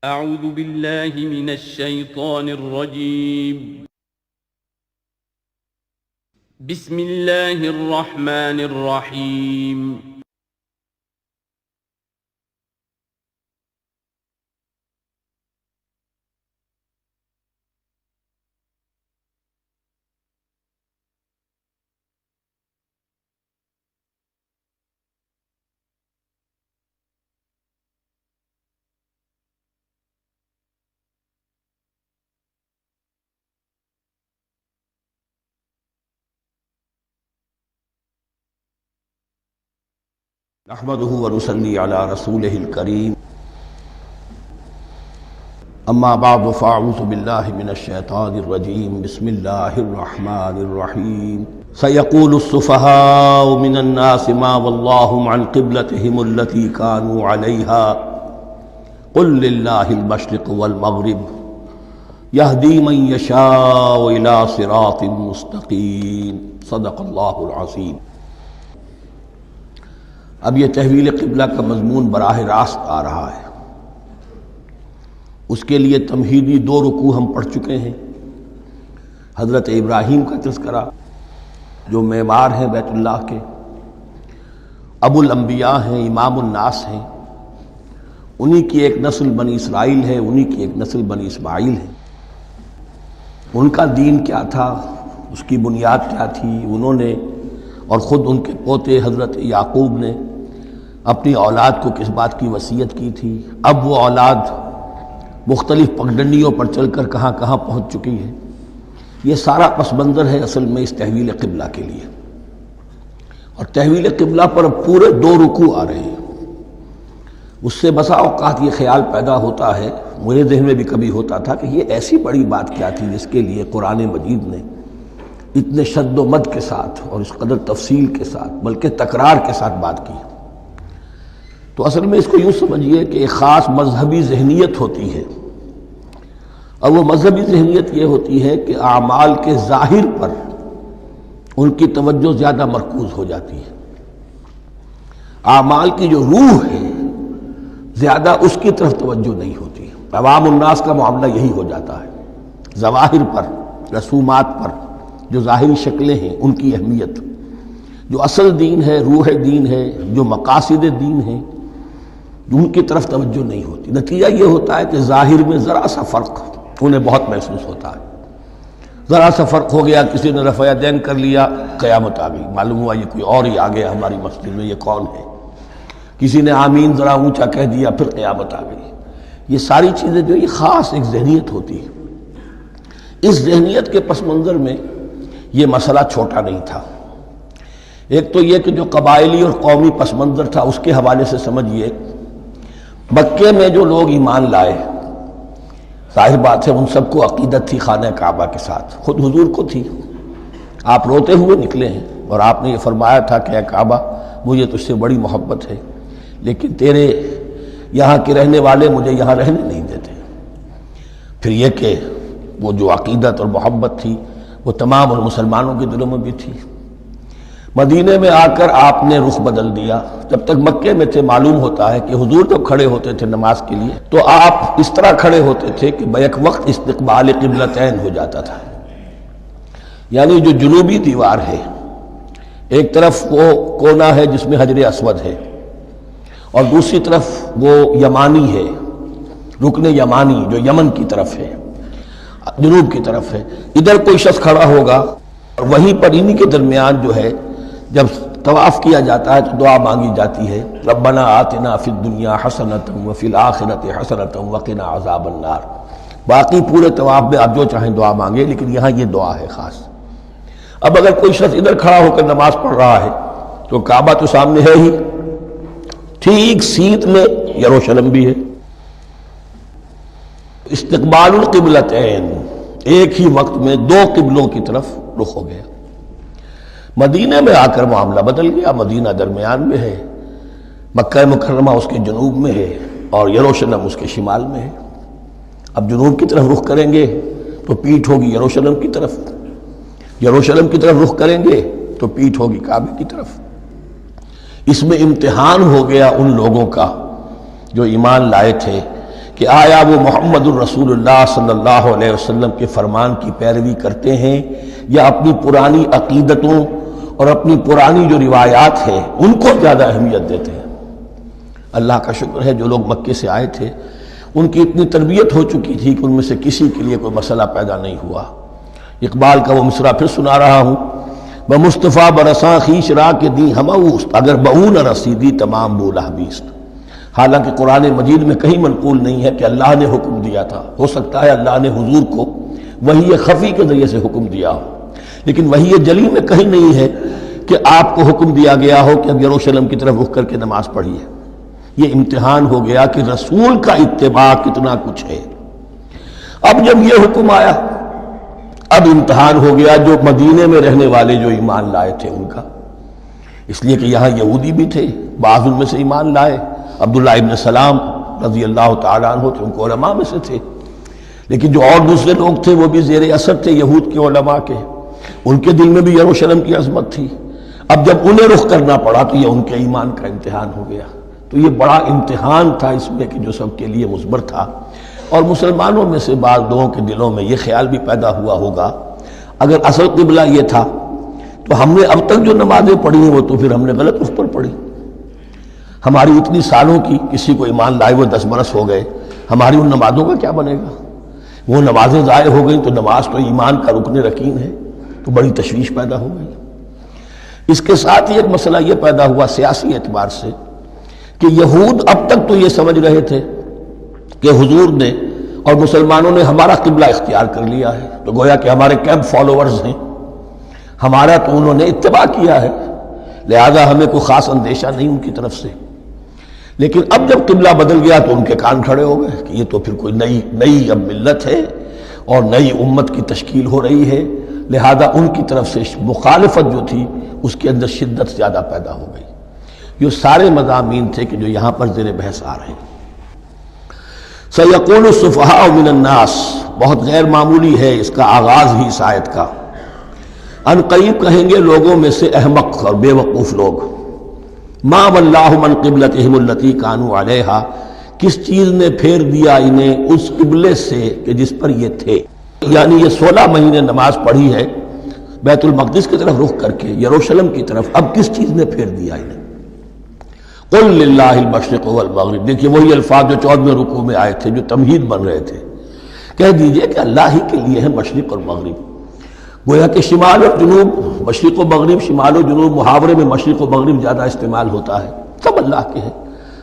أعوذ بالله من الشيطان الرجيم. بسم الله الرحمن الرحيم. نحمده ونصلي على رسوله الكريم اما بعد فاعوذ بالله من الشيطان الرجيم بسم الله الرحمن الرحيم سيقول السفهاء من الناس ما ولاهم عن قبلتهم التي كانوا عليها قل لله المشرق والمغرب يهدي من يشاء الى صراط مستقيم صدق الله العظيم۔ اب یہ تحویل قبلہ کا مضمون براہ راست آ رہا ہے۔ اس کے لیے تمہیدی 2 رکوع ہم پڑھ چکے ہیں۔ حضرت ابراہیم کا تذکرہ جو معمار ہیں بیت اللہ کے، ابو الانبیاء ہیں، امام الناس ہیں، انہی کی ایک نسل بنی اسرائیل ہے، انہی کی ایک نسل بنی اسماعیل ہے۔ ان کا دین کیا تھا، اس کی بنیاد کیا تھی، انہوں نے اور خود ان کے پوتے حضرت یعقوب نے اپنی اولاد کو کس بات کی وصیت کی تھی، اب وہ اولاد مختلف پگڈنڈیوں پر چل کر کہاں کہاں پہنچ چکی ہے، یہ سارا پس منظر ہے اصل میں اس تحویل قبلہ کے لیے۔ اور تحویل قبلہ پر پورے 2 رکوع آ رہے ہیں۔ اس سے بسا اوقات یہ خیال پیدا ہوتا ہے، میرے ذہن میں بھی کبھی ہوتا تھا کہ یہ ایسی بڑی بات کیا تھی جس کے لیے قرآن مجید نے اتنے شد و مد کے ساتھ اور اس قدر تفصیل کے ساتھ بلکہ تکرار کے ساتھ بات کی۔ تو اصل میں اس کو یوں سمجھیے کہ ایک خاص مذہبی ذہنیت ہوتی ہے، اور وہ مذہبی ذہنیت یہ ہوتی ہے کہ اعمال کے ظاہر پر ان کی توجہ زیادہ مرکوز ہو جاتی ہے، اعمال کی جو روح ہے زیادہ اس کی طرف توجہ نہیں ہوتی۔ عوام الناس کا معاملہ یہی ہو جاتا ہے، ظواہر پر، رسومات پر، جو ظاہری شکلیں ہیں ان کی اہمیت، جو اصل دین ہے، روح دین ہے، جو مقاصد دین ہیں، ان کی طرف توجہ نہیں ہوتی۔ نتیجہ یہ ہوتا ہے کہ ظاہر میں ذرا سا فرق انہیں بہت محسوس ہوتا ہے، ذرا سا فرق ہو گیا، کسی نے رفع یدین کر لیا، قیامت آ گئی، معلوم ہوا یہ کوئی اور ہی آ گیا ہماری مسجد میں، یہ کون ہے؟ کسی نے آمین ذرا اونچا کہہ دیا، پھر قیامت آ گئی۔ یہ ساری چیزیں جو یہ خاص ایک ذہنیت ہوتی ہے۔ اس ذہنیت کے پس منظر میں یہ مسئلہ چھوٹا نہیں تھا۔ ایک تو یہ کہ جو قبائلی اور قومی پس منظر تھا اس کے حوالے سے سمجھیے، مکے میں جو لوگ ایمان لائے، ظاہر بات ہے ان سب کو عقیدت تھی خانہ کعبہ کے ساتھ، خود حضور کو تھی۔ آپ روتے ہوئے نکلے ہیں اور آپ نے یہ فرمایا تھا کہ اے کعبہ مجھے تجھ سے بڑی محبت ہے، لیکن تیرے یہاں کے رہنے والے مجھے یہاں رہنے نہیں دیتے۔ پھر یہ کہ وہ جو عقیدت اور محبت تھی وہ تمام اور مسلمانوں کے دلوں میں بھی تھی۔ مدینے میں آ کر آپ نے رخ بدل دیا۔ جب تک مکے میں تھے معلوم ہوتا ہے کہ حضور جب کھڑے ہوتے تھے نماز کے لیے تو آپ اس طرح کھڑے ہوتے تھے کہ بیک وقت استقبال قبلتین ہو جاتا تھا، یعنی جو جنوبی دیوار ہے، ایک طرف وہ کونا ہے جس میں حجر اسود ہے، اور دوسری طرف وہ یمانی ہے، رکن یمانی جو یمن کی طرف ہے، جنوب کی طرف ہے۔ ادھر کوئی شخص کھڑا ہوگا اور وہیں پر انہی کے درمیان جو ہے جب طواف کیا جاتا ہے تو دعا مانگی جاتی ہے، ربنا آتنا فی الدنیا حسنۃ وفی الآخرۃ حسنۃ وقنا عذاب النار۔ باقی پورے طواف میں آپ جو چاہیں دعا مانگے، لیکن یہاں یہ دعا ہے خاص۔ اب اگر کوئی شخص ادھر کھڑا ہو کر نماز پڑھ رہا ہے تو کعبہ تو سامنے ہے ہی، ٹھیک سیت میں یروشلم بھی ہے۔ استقبال القبلتین، ایک ہی وقت میں 2 قبلوں کی طرف رخ ہو گیا۔ مدینہ میں آ کر معاملہ بدل گیا، مدینہ درمیان میں ہے، مکہ مکرمہ اس کے جنوب میں ہے اور یروشلم اس کے شمال میں ہے۔ اب جنوب کی طرف رخ کریں گے تو پیٹھ ہوگی یروشلم کی طرف، یروشلم کی طرف رخ کریں گے تو پیٹھ ہوگی کعبے کی طرف۔ اس میں امتحان ہو گیا ان لوگوں کا جو ایمان لائے تھے کہ آیا وہ محمد الرسول اللہ صلی اللہ علیہ وسلم کے فرمان کی پیروی کرتے ہیں یا اپنی پرانی عقیدتوں اور اپنی پرانی جو روایات ہیں ان کو زیادہ اہمیت دیتے ہیں۔ اللہ کا شکر ہے جو لوگ مکے سے آئے تھے ان کی اتنی تربیت ہو چکی تھی کہ ان میں سے کسی کے لیے کوئی مسئلہ پیدا نہیں ہوا۔ اقبال کا وہ مصرع پھر سنا رہا ہوں، بمصطفیٰ برساں خیش را کے دی ہموست، اگر بہو نہ رسیدی تمام بولا بیست۔ حالانکہ قرآن مجید میں کہیں منقول نہیں ہے کہ اللہ نے حکم دیا تھا، ہو سکتا ہے اللہ نے حضور کو وحی خفی کے ذریعے سے حکم دیا ہو، لیکن وحی جلی میں کہیں نہیں ہے کہ آپ کو حکم دیا گیا ہو کہ اب یروشلم کی طرف رخ کر کے نماز پڑھیے۔ یہ امتحان ہو گیا کہ رسول کا اتباع کتنا کچھ ہے۔ اب جب یہ حکم آیا اب امتحان ہو گیا جو مدینے میں رہنے والے جو ایمان لائے تھے ان کا، اس لیے کہ یہاں یہودی بھی تھے، بعض ان میں سے ایمان لائے، عبداللہ ابن سلام رضی اللہ تعالیٰ عنہ تھے، ان کو علماء میں سے تھے، لیکن جو اور دوسرے لوگ تھے وہ بھی زیر اثر تھے یہود کے علماء کے، ان کے دل میں بھی یروشلم کی عظمت تھی۔ اب جب انہیں رخ کرنا پڑا تو یہ ان کے ایمان کا امتحان ہو گیا۔ تو یہ بڑا امتحان تھا اس میں کہ جو سب کے لیے مثبر تھا، اور مسلمانوں میں سے بعض لوگوں کے دلوں میں یہ خیال بھی پیدا ہوا ہوگا اگر اصل قبلہ یہ تھا تو ہم نے اب تک جو نمازیں پڑھی ہیں وہ تو پھر ہم نے غلط اس پر پڑھی، ہماری اتنی سالوں کی، کسی کو ایمان لائے وہ 10 برس ہو گئے، ہماری ان نمازوں کا کیا بنے گا؟ وہ نمازیں ضائع ہو گئیں تو نماز تو ایمان کا رکن رکین ہے، تو بڑی تشویش پیدا ہو گئی۔ اس کے ساتھ ہی ایک مسئلہ یہ پیدا ہوا سیاسی اعتبار سے کہ یہود اب تک تو یہ سمجھ رہے تھے کہ حضور نے اور مسلمانوں نے ہمارا قبلہ اختیار کر لیا ہے، تو گویا کہ ہمارے کیمپ فالوورز ہیں، ہمارا تو انہوں نے اتباع کیا ہے، لہذا ہمیں کوئی خاص اندیشہ نہیں ان کی طرف سے۔ لیکن اب جب قبلہ بدل گیا تو ان کے کان کھڑے ہو گئے کہ یہ تو پھر کوئی نئی اب ملت ہے اور نئی امت کی تشکیل ہو رہی ہے، لہذا ان کی طرف سے مخالفت جو تھی اس کے اندر شدت زیادہ پیدا ہو گئی۔ یہ سارے مضامین تھے کہ جو یہاں پر زیر بحث آ رہے ہیں۔ سَيَقُولُ السُّفَهَاءُ مِنَ النَّاسِ، بہت غیر معمولی ہے اس کا آغاز ہی اس آیت کا۔ ان قریب کہیں گے لوگوں میں سے احمق اور بے وقوف لوگ، مَا وَلَّاهُمْ عَنْ قِبْلَتِهِمُ الَّتِي كَانُوا عَلَيْهَا، کس چیز نے پھیر دیا انہیں اس قبلے سے کہ جس پر یہ تھے، یعنی یہ 16 مہینے نماز پڑھی ہے بیت المقدس کی طرف رخ کر کے یروشلم کی طرف، اب کس چیز نے پھیر دیا انہیں؟ قُلْ لِلَّهِ الْمَشْرِقُ وَالْمَغْرِبُ، دیکھیے وہی الفاظ جو 14ویں رکوع میں آئے تھے جو تمہید بن رہے تھے، کہہ دیجئے کہ اللہ ہی کے لیے ہے مشرق اور مغرب۔ گویا کہ شمال اور جنوب، مشرق و مغرب، شمال و جنوب، محاورے میں مشرق و مغرب زیادہ استعمال ہوتا ہے، سب اللہ کے ہیں،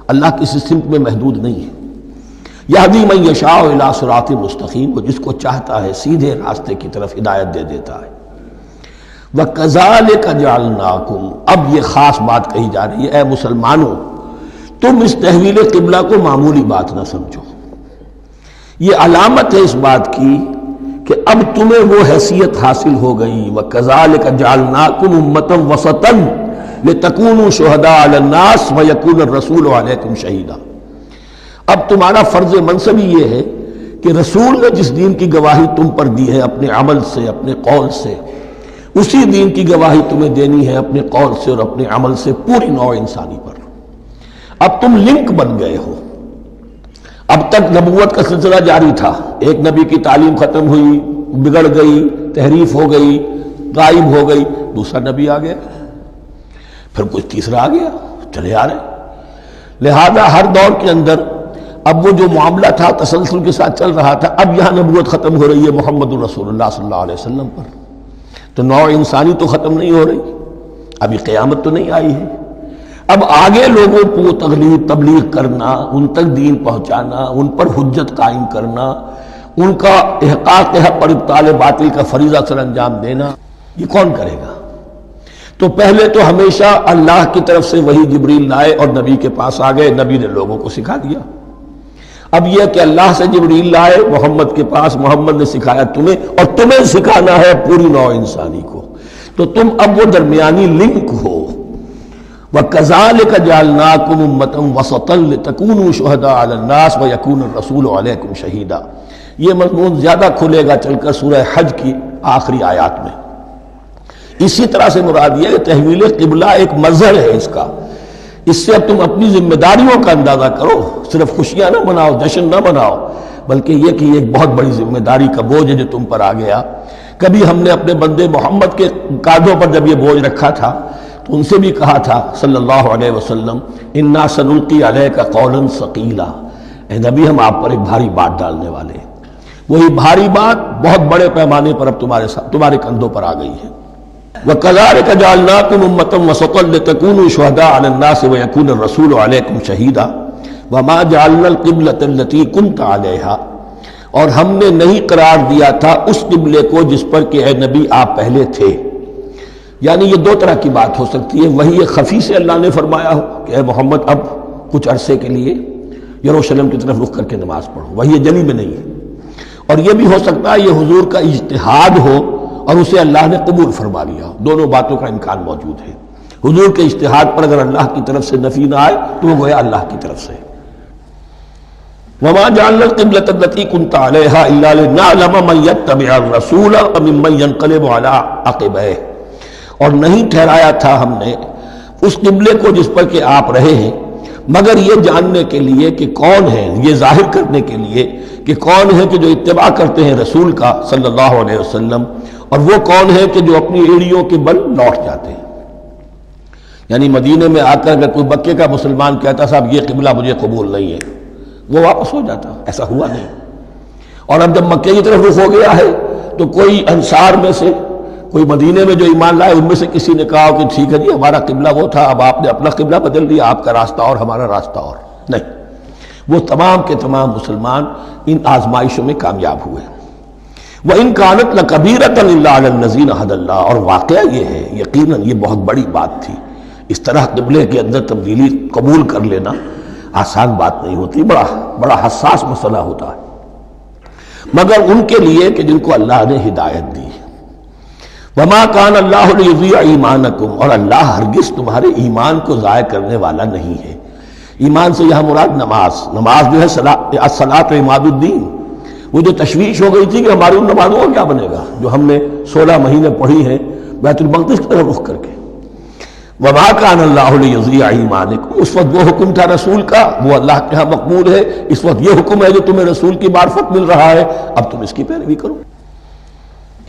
اللہ کسی سمت میں محدود نہیں ہے۔ یہدی من یشاء الی صراط مستقیم، وہ جس کو چاہتا ہے سیدھے راستے کی طرف ہدایت دے دیتا ہے۔ وَكَذَلِكَ جَعَلْنَاكُمْ، اب یہ خاص بات کہی جا رہی ہے، اے مسلمانوں تم اس تحویل قبلہ کو معمولی بات نہ سمجھو، یہ علامت ہے اس بات کی کہ اب تمہیں وہ حیثیت حاصل ہو گئی۔ وَكَذَلِكَ جَعَلْنَاكُمْ أُمَّةً وَسَطًا لِتَكُونُوا شُهَدَاءَ عَلَى النَّاسِ وَيَكُونَ الرَّسُولُ عَلَيْكُمْ شَهِيدًا، اب تمہارا فرض منصب یہ ہے کہ رسول نے جس دین کی گواہی تم پر دی ہے اپنے عمل سے، اپنے قول سے، اسی دین کی گواہی تمہیں دینی ہے اپنے قول سے اور اپنے عمل سے پوری نوع انسانی پر۔ اب تم لنک بن گئے ہو، اب تک نبوت کا سلسلہ جاری تھا، ایک نبی کی تعلیم ختم ہوئی، بگڑ گئی، تحریف ہو گئی، غائب ہو گئی، دوسرا نبی آ گیا، پھر کچھ تیسرا آ گیا، چلے آ رہے، لہذا ہر دور کے اندر اب وہ جو معاملہ تھا تسلسل کے ساتھ چل رہا تھا، اب یہاں نبوت ختم ہو رہی ہے محمد الرسول اللہ صلی اللہ علیہ وسلم پر، تو نوع انسانی تو ختم نہیں ہو رہی، ابھی قیامت تو نہیں آئی ہے، اب آگے لوگوں کو تبلیغ کرنا، ان تک دین پہنچانا، ان پر حجت قائم کرنا، ان کا احقاق حق اور ابطال باطل کا فریضہ سر انجام دینا، یہ کون کرے گا؟ تو پہلے تو ہمیشہ اللہ کی طرف سے وہی جبریل لائے اور نبی کے پاس آ گئے، نبی نے لوگوں کو سکھا دیا۔ اب یہ کہ اللہ سے جبریل لائے محمد کے پاس، محمد نے سکھایا تمہیں، اور تمہیں سکھانا ہے پوری نوع انسانی کو، تو تم اب وہ درمیانی لنک ہو۔ وَكَذَلِكَ جَعَلْنَاكُمْ أُمَّةً وَسَطًا لِتَكُونُوا شُهَدَاءَ عَلَى النَّاسِ وَيَكُونَ الرَّسُولُ عَلَيْكُمْ شَهِيدًا، یہ مضمون زیادہ کھلے گا چل کر سورہ حج کی آخری آیات میں۔ اسی طرح سے مراد یہ کہ تحویل قبلہ ایک مظہر ہے اس کا اس سے اب تم اپنی ذمہ داریوں کا اندازہ کرو، صرف خوشیاں نہ مناؤ، جشن نہ مناؤ، بلکہ یہ کہ یہ ایک بہت بڑی ذمہ داری کا بوجھ ہے جو تم پر آ گیا۔ کبھی ہم نے اپنے بندے محمد کے کاندھوں پر جب یہ بوجھ رکھا تھا تو ان سے بھی کہا تھا صلی اللہ علیہ وسلم انا سنلقی علیک قولا ثقیلا، اے نبی ہم آپ پر ایک بھاری بات ڈالنے والے ہیں۔ وہی بھاری بات بہت بڑے پیمانے پر اب تمہارے کندھوں پر آ گئی ہے۔ وَكَذَلِكَ جَعَلْنَاكُمْ أُمَّةً وَسَطًا لِتَكُونُوا شُهَدَاءَ عَلَى النَّاسِ وَيَكُونَ الرَّسُولُ عَلَيْكُمْ شَهِيدًا وَمَا جَعَلْنَا الْقِبْلَةَ الَّتِي كُنْتَ عَلَيْهَا، اور ہم نے نہیں قرار دیا تھا اس قبلے کو جس پر کہ اے نبی آپ پہلے تھے۔ یعنی یہ دو طرح کی بات ہو سکتی ہے، وہی خفی سے اللہ نے فرمایا ہو کہ اے محمد اب کچھ عرصے کے لیے یروشلم کی طرف رخ کر کے نماز پڑھو، وہی جلی میں نہیں ہے، اور یہ بھی ہو سکتا ہے یہ حضور کا اجتہاد ہو اور اسے اللہ نے قبول فرما لیا ہو۔ دونوں باتوں کا امکان موجود ہے۔ حضور کے اجتہاد پر اگر اللہ کی طرف سے نفی نہ آئے تو وہ گویا اللہ کی طرف سے۔ وَمَا جَعَلْنَا الْقِبْلَةَ الَّتِي كُنْتَ عَلَيْهَا إِلَّا لِنَعْلَمَ مَن يَتَّبِعُ الرَّسُولَ وَمِمَّن يَنقَلِبُ عَلَىٰ عَقِبَيْهِ، اور نہیں ٹھہرایا تھا ہم نے اس قبلے کو جس پر کہ آپ رہے ہیں مگر یہ جاننے کے لیے کہ کون ہے، یہ ظاہر کرنے کے لیے کہ کون ہے کہ جو اتباع کرتے ہیں رسول کا صلی اللہ علیہ وسلم، اور وہ کون ہے کہ جو اپنی ایڑیوں کے بل لوٹ جاتے ہیں۔ یعنی مدینے میں آ کر اگر کوئی مکے کا مسلمان کہتا صاحب یہ قبلہ مجھے قبول نہیں ہے، وہ واپس ہو جاتا، ایسا ہوا نہیں۔ اور اب جب مکے کی طرف رخ ہو گیا ہے تو کوئی انصار میں سے، کوئی مدینے میں جو ایمان لائے ان میں سے کسی نے کہا کہ ٹھیک ہے جی ہمارا قبلہ وہ تھا، اب آپ نے اپنا قبلہ بدل دیا، آپ کا راستہ اور ہمارا راستہ اور، نہیں، وہ تمام کے تمام مسلمان ان آزمائشوں میں کامیاب ہوئے۔ وَإِن كَانَتْ لَكَبِيرَةً إِلَّا عَلَى الَّذِينَ هَدَى اللَّهُ، اور واقعہ یہ ہے یقیناً یہ بہت بڑی بات تھی، اس طرح قبلے کے اندر تبدیلی قبول کر لینا آسان بات نہیں ہوتی، بڑا حساس مسئلہ ہوتا ہے، مگر ان کے لیے کہ جن کو اللہ نے ہدایت دی۔ وَمَا كَانَ اللَّهُ لِيُضِيعَ إِيمَانَكُمْ، اور اللہ ہرگز تمہارے ایمان کو ضائع کرنے والا نہیں ہے۔ ایمان سے یہاں مراد نماز جو ہے الصلاۃ عماد الدین، وہ جو تشویش ہو گئی تھی کہ ہماری ان نمازوں کا کیا بنے گا جو ہم نے 16 مہینے پڑھی ہیں بیت المقدس کی طرف رخ کر کے۔ وَمَا كَانَ اللَّهُ لِيُضِيعَ إِيمَانَكُمْ، اس وقت وہ حکم تھا رسول کا، وہ اللہ کے ہاں مقبول ہے، اس وقت یہ حکم ہے جو تمہیں رسول کی معرفت مل رہا ہے، اب تم اس کی پیروی کرو۔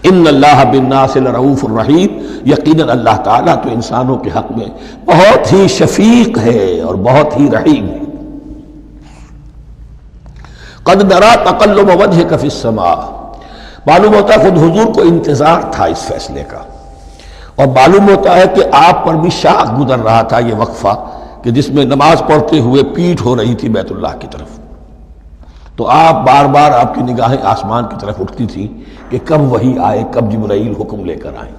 ان اللہ بالناس لرؤوف الرحیم، یقیناً اللہ تعالیٰ تو انسانوں کے حق میں بہت ہی شفیق ہے اور بہت ہی رحیم ہے۔ قد نرى تقلب وجهك في السماء، معلوم ہوتا ہے خود حضور کو انتظار تھا اس فیصلے کا، اور معلوم ہوتا ہے کہ آپ پر بھی شاخ گزر رہا تھا یہ وقفہ کہ جس میں نماز پڑھتے ہوئے پیٹھ ہو رہی تھی بیت اللہ کی طرف، تو آپ بار بار آپ کی نگاہیں آسمان کی طرف اٹھتی تھی کہ کب وحی آئے، کب جبرائیل حکم لے کر آئیں۔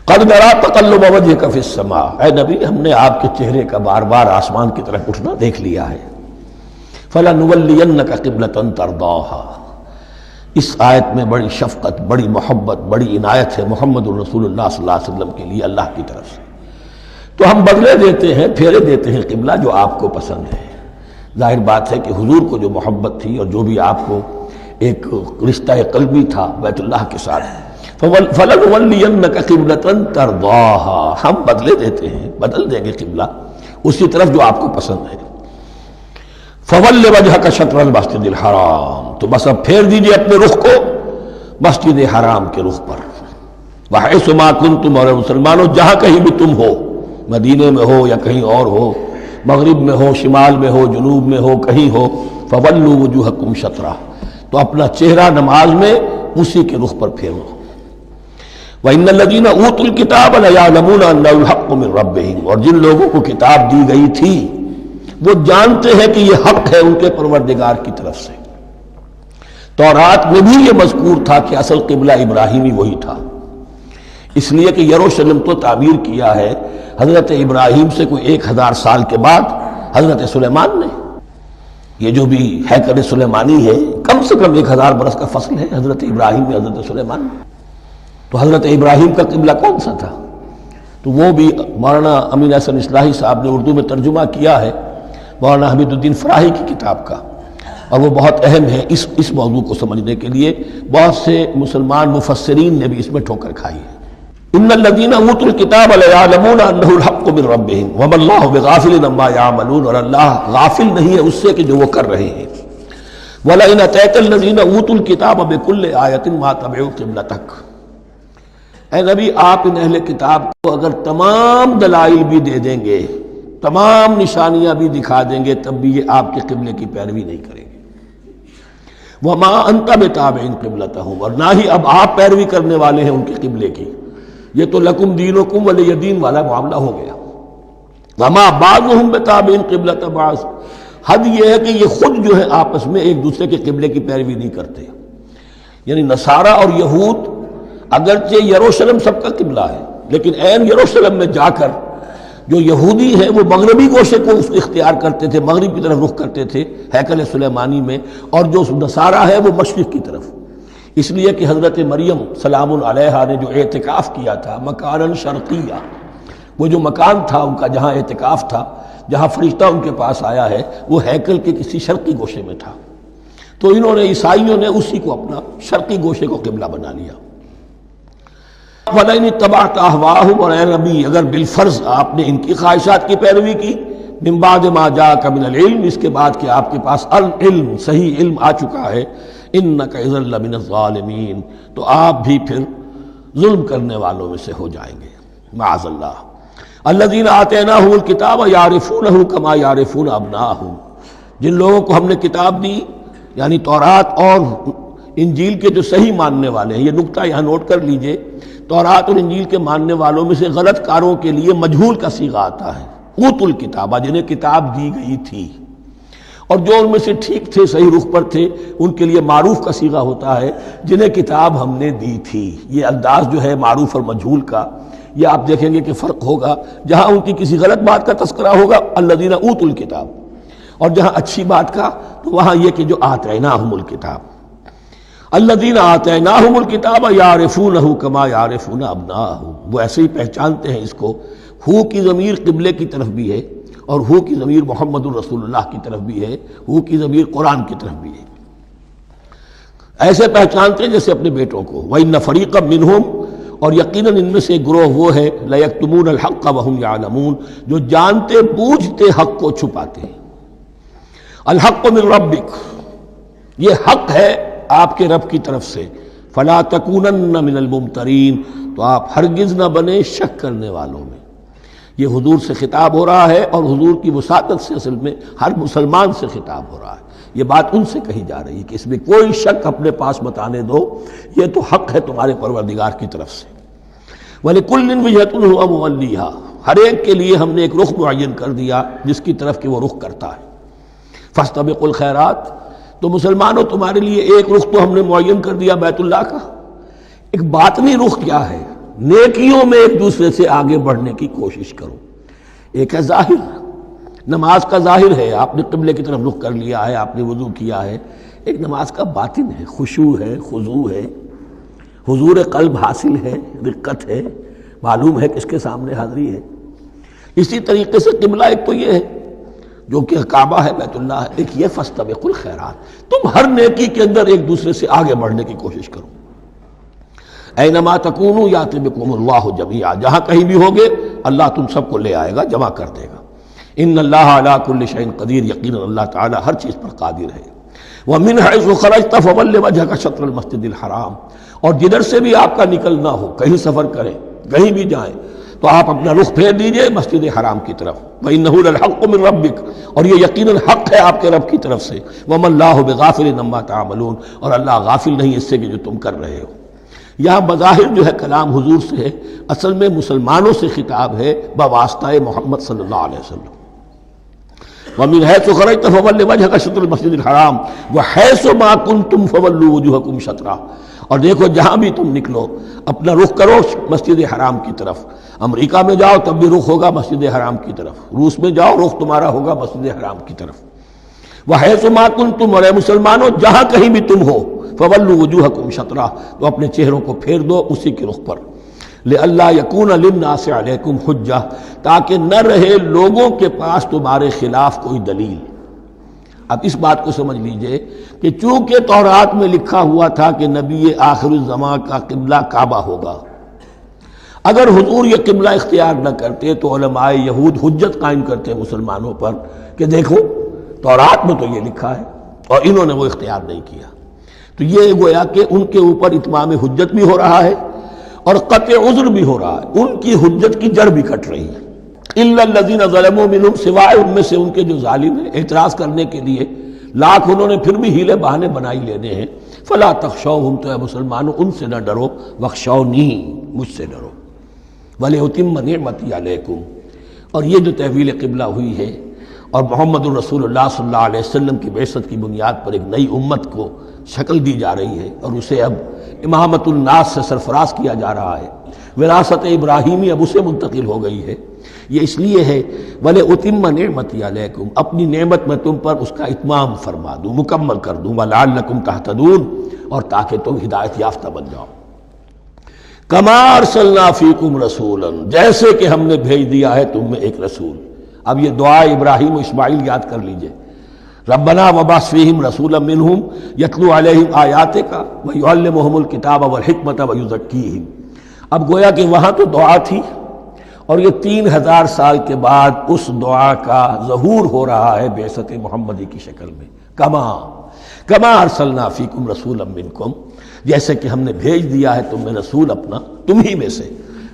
قد نرى تقلب وجهك في السماء، اے نبی ہم نے آپ کے چہرے کا بار بار آسمان کی طرف اٹھنا دیکھ لیا ہے۔ فَلَنُوَلِّيَنَّكَ قِبْلَةً تَرْضَاهَا، اس آیت میں بڑی شفقت، بڑی محبت، بڑی عنایت ہے محمد الرسول اللہ صلی اللہ علیہ وسلم کے لیے اللہ کی طرف سے۔ تو ہم بدلے دیتے ہیں، پھیرے دیتے ہیں قبلہ جو آپ کو پسند ہے۔ ظاہر بات ہے کہ حضور کو جو محبت تھی اور جو بھی آپ کو ایک رشتہ قلبی تھا بیت اللہ کے ساتھ، فَلَنُوَلِّيَنَّكَ قِبْلَةً تَرْضَاهَا، ہم بدلے دیتے ہیں، بدل دیں گے قبلہ اسی طرف جو آپ کو پسند ہے۔ فَوَلِّ وَجْهَكَ شَطْرَ الْمَسْجِدِ الْحَرَامِ، تو بس اب پھیر دیجئے اپنے رخ کو مسجد حرام کے رخ پر۔ وَحَيْثُ مَا كُنْتُمْ، اور مسلمانوں جہاں کہیں بھی تم ہو، مدینے میں ہو یا کہیں اور ہو، مغرب میں ہو، شمال میں ہو، جنوب میں ہو، کہیں ہو، فَوَلُّوا وُجُوهَكُمْ شَطْرَهُ، تو اپنا چہرہ نماز میں اسی کے رخ پر پھیرو۔ وَإِنَّ الَّذِينَ أُوتُوا الْكِتَابَ لَيَعْلَمُونَ أَنَّهُ الْحَقُّ مِنْ رَبِّهِمْ، اور جن لوگوں کو کتاب دی گئی تھی وہ جانتے ہیں کہ یہ حق ہے ان کے پروردگار کی طرف سے۔ تورات میں بھی یہ مذکور تھا کہ اصل قبلہ ابراہیمی وہی تھا، اس لیے کہ یروشلم تو تعمیر کیا ہے حضرت ابراہیم سے کوئی 1000 سال کے بعد حضرت سلیمان نے۔ یہ جو بھی ہیکل سلیمانی ہے کم سے کم 1000 برس کا فصل ہے حضرت ابراہیم میں حضرت سلیمان میں۔ تو حضرت ابراہیم کا قبلہ کون سا تھا؟ تو وہ بھی مولانا امین احسن اصلاحی صاحب نے اردو میں ترجمہ کیا ہے مولانا حمید الدین فراہی کی کتاب کا، اور وہ بہت اہم ہے اس موضوع کو سمجھنے کے لیے۔ بہت سے مسلمان مفسرین نے بھی اس میں ٹھوکر کھائی ہے۔ ان الذین اوتوا الکتاب لیعلمون انہ الحق من ربہم وما اللہ بغافل عما یعملون، اور اللہ غافل نہیں ہے اس سے کہ جو وہ کر رہے ہیں۔ وَلَئِنْ أَتَيْتَ الَّذِينَ أُوتُوا الْكِتَابَ بِكُلِّ آیَةٍ مَا تَبِعُوا قِبْلَتَكَ، اے نبی آپ ان اہل کتاب کو اگر تمام دلائل بھی دے دیں گے، تمام نشانیاں بھی دکھا دیں گے، تب بھی یہ آپ کے قبلے کی پیروی نہیں کریں گے۔ وَمَا أَنْتَ بِتَابِعٍ قِبْلَتَهُمْ، اور نہ ہی اب آپ پیروی کرنے والے ہیں ان کے قبلے کی۔ یہ تو لکم دینکم ولی دین والا معاملہ ہو گیا۔ وَمَا بَعْضُهُمْ بِتَابِعٍ قِبْلَةَ بَعْضٍ، حد یہ ہے کہ یہ خود جو ہے آپس میں ایک دوسرے کے قبلے کی پیروی نہیں کرتے۔ یعنی نصارہ اور یہود اگرچہ یروشلم سب کا قبلہ ہے، لیکن عین یروشلم میں جا کر جو یہودی ہیں وہ مغربی گوشے کو اختیار کرتے تھے، مغرب کی طرف رخ کرتے تھے ہیکل سلیمانی میں، اور جو نصارہ ہے وہ مشرق کی طرف، اس لیے کہ حضرت مریم سلام علیہا نے جو اعتکاف کیا تھا مکاناً شرقیہ، وہ جو مکان تھا ان کا جہاں اعتکاف تھا، جہاں فرشتہ ان کے پاس آیا ہے، وہ ہیکل کے کسی شرقی گوشے میں تھا، تو انہوں نے عیسائیوں نے اسی کو اپنا شرقی گوشے کو قبلہ بنا لیا۔ وَلَئِنِ اتَّبَعْتَ أَهْوَاءَهُمْ، اور اے نبی اگر بالفرض آپ نے ان کی خواہشات کی پیروی کی، مِن بَعْدِ مَا جَاءَكَ مِنَ الْعِلْمِ، اس کے بعد کہ آپ کے پاس العلم صحیح علم آ چکا ہے، إِنَّكَ إِذًا لَّمِنَ الظَّالِمِينَ، تو آپ بھی پھر ظلم کرنے والوں میں سے ہو جائیں گے، معاذ اللہ۔ الذین آتیناہم الکتاب یعرفونہ کما یعرفون ابناءہم، جن لوگوں کو ہم نے کتاب دی، یعنی تورات اور انجیل کے جو صحیح ماننے والے ہیں، یہ نکتہ یہاں نوٹ کر لیجئے، تورات اور انجیل کے ماننے والوں میں سے غلط کاروں کے لیے مجہول کا صیغہ آتا ہے، اوتوا الکتابہ، جنہیں کتاب دی گئی تھی، اور جو ان میں سے ٹھیک تھے، صحیح رخ پر تھے، ان کے لیے معروف کا صیغہ ہوتا ہے جنہیں کتاب ہم نے دی تھی۔ یہ انداز جو ہے معروف اور مجہول کا، یہ آپ دیکھیں گے کہ فرق ہوگا، جہاں ان کی کسی غلط بات کا تذکرہ ہوگا الذین اوتوا الکتاب، اور جہاں اچھی بات کا تو وہاں یہ کہ جو آتیناہم الکتاب، الذین آتیناہم الکتاب یعرفونہ کما یعرفون ابناءہم، وہ ایسے ہی پہچانتے ہیں اس کو۔ ہو کی ضمیر قبلے کی طرف بھی ہے، اور ہو کی ضمیر محمد الرسول اللہ کی طرف بھی ہے، ہو کی ضمیر قرآن کی طرف بھی ہے، ایسے پہچانتے ہیں جیسے اپنے بیٹوں کو۔ وَإِنَّ فَرِيقًا مِّنْهُمْ، اور یقیناً ان میں سے ایک گروہ وہ ہے لَيَكْتُمُونَ الْحَقَّ وَهُمْ يَعْلَمُونَ، جو جانتے بوجھتے حق کو چھپاتے ہیں۔ الحق من ربک، یہ حق ہے آپ کے رب کی طرف سے، فَلَا تَكُونَنَّ مِنَ الْمُمْتَرِينَ، تو آپ ہرگز نہ بنے شک کرنے والوں میں۔ یہ حضور سے خطاب ہو رہا ہے، اور حضور کی وساطت سے اصل میں ہر مسلمان سے خطاب ہو رہا ہے، یہ بات ان سے کہی جا رہی ہے کہ اس میں کوئی شک اپنے پاس بتانے دو، یہ تو حق ہے تمہارے پروردگار کی طرف سے۔ وَلِكُلٍّ وِجْهَةٌ هُوَ مُوَلِّيهَا، ہر ایک کے لیے ہم نے ایک رخ معین کر دیا جس کی طرف کہ وہ رخ کرتا ہے۔ فَاسْتَبِقُوا الْخَيْرَاتِ، تو مسلمانوں تمہارے لیے ایک رخ تو ہم نے معین کر دیا بیت اللہ کا، ایک باطنی رخ کیا ہے؟ نیکیوں میں ایک دوسرے سے آگے بڑھنے کی کوشش کرو۔ ایک ہے ظاہر، نماز کا ظاہر ہے، آپ نے قبلے کی طرف رخ کر لیا ہے، آپ نے وضو کیا ہے۔ ایک نماز کا باطن ہے، خشوع ہے، خضوع ہے، حضور قلب حاصل ہے، رقت ہے، معلوم ہے کہ اس کے سامنے حاضری ہے۔ اسی طریقے سے قبلہ ایک تو یہ ہے جو کہ کعبہ ہے، بیت اللہ ہے، ایک یہ فاستبقوا الخیرات، تم ہر نیکی کے اندر ایک دوسرے سے آگے بڑھنے کی کوشش کرو۔ اینما تکونوا یأتی بکم اللہ جمیعا، جہاں کہیں بھی ہوگے اللہ تم سب کو لے آئے گا، جمع کر دے گا۔ ان اللہ علی کل شیء قدیر، یقیناً اللہ تعالی ہر چیز پر قادر ہے۔ ومن حیث خرجت فول وجهک شطر المسجد الحرام، اور جدھر سے بھی آپ کا نکلنا ہو، کہیں سفر کریں، کہیں بھی جائیں، تو آپ اپنا رخ پھیر دیجئے مسجد حرام کی طرف۔ وَإِنَّهُ لَلْحَقُّ مِن رَبِّكَ، اور یہ یقیناً حق ہے آپ کے رب کی طرف سے۔ وَمَا اللَّهُ بِغَافِلٍ عَمَّا تَعْمَلُونَ، اور اللہ غافل نہیں اس سے کہ جو تم کر رہے ہو۔ یہاں بظاہر جو ہے کلام حضور سے ہے، اصل میں مسلمانوں سے خطاب ہے بواسطہ محمد صلی اللہ علیہ وسلم۔ وَمِنْ حَيْثُ خَرَجْتَ فَوَلِّ وَجْهَكَ شَطْرَ الْمَسْجِدِ الْحَرَامِ وَحَيْثُ مَا كُنْتُمْ فَوَلُّوا وُجُوهَكُمْ شَطْرَهُ، اور دیکھو جہاں بھی تم نکلو اپنا رخ کرو مسجد حرام کی طرف۔ امریکہ میں جاؤ تب بھی رخ ہوگا مسجد حرام کی طرف، روس میں جاؤ رخ تمہارا ہوگا مسجد حرام کی طرف۔ وَحَيْثُ مَا كُنْتُمْ، اور اے مسلمانوں جہاں کہیں بھی تم ہو، فَوَلُّوا وُجُوهَكُمْ شَطْرَهُ، تو اپنے چہروں کو پھیر دو اسی کے رخ پر۔ لِأَلَّا يَكُونَ لِلنَّاسِ عَلَيْكُمْ حُجَّةٌ، تاکہ نہ رہے لوگوں کے پاس تمہارے خلاف کوئی دلیل۔ اب اس بات کو سمجھ لیجئے کہ چونکہ تورات میں لکھا ہوا تھا کہ نبی آخر الزمان کا قبلہ کعبہ ہوگا، اگر حضور یہ قبلہ اختیار نہ کرتے تو علماء یہود حجت قائم کرتے مسلمانوں پر کہ دیکھو تورات میں تو یہ لکھا ہے اور انہوں نے وہ اختیار نہیں کیا. تو یہ گویا کہ ان کے اوپر اتمام حجت بھی ہو رہا ہے اور قطع عذر بھی ہو رہا ہے، ان کی حجت کی جڑ بھی کٹ رہی ہے. الا الذین ظلموا منہم، سوائے ان میں سے ان کے جو ظالم ہیں، اعتراض کرنے کے لیے لاکھ انہوں نے پھر بھی ہیلے بہانے بنائی لینے ہیں. فلا تخشوہم، تو اے مسلمانوں ان سے نہ ڈرو، واخشونی، مجھ سے ڈرو. وَلِأُتِمَّ نِعْمَتِي عَلَيْكُمْ، اور یہ جو تحویل قبلہ ہوئی ہے اور محمد الرسول اللہ صلی اللہ علیہ وسلم کی بعثت کی بنیاد پر ایک نئی امت کو شکل دی جا رہی ہے اور اسے اب امامت الناس سے سرفراز کیا جا رہا ہے، وراثت ابراہیمی اب اسے منتقل ہو گئی ہے. یہ اس لیے ہے وَلِأُتِمَّ نِعْمَتِي عَلَيْكُمْ، اپنی نعمت میں تم پر اس کا اتمام فرما دوں، مکمل کر دوں. وَلَعَلَّكُمْ تَهْتَدُونَ، اور تاکہ تم ہدایت یافتہ بن جاؤ. کما ارسلنا فیکم رسولا، جیسے کہ ہم نے بھیج دیا ہے تم میں ایک رسول. اب یہ دعا ابراہیم و اسماعیل یاد کر لیجئے. ربنا وبعث فیہم رسولا منہم یتلو علیہم آیاتک ویعلمہم الکتاب والحکمت ویزکیہم. اب گویا کہ وہاں تو دعا تھی اور یہ 3000 سال کے بعد اس دعا کا ظہور ہو رہا ہے بعثت محمدی کی شکل میں. کما ارسلنا فیکم رسولا منکم، جیسے کہ ہم نے بھیج دیا ہے تم میں رسول اپنا تم ہی میں سے.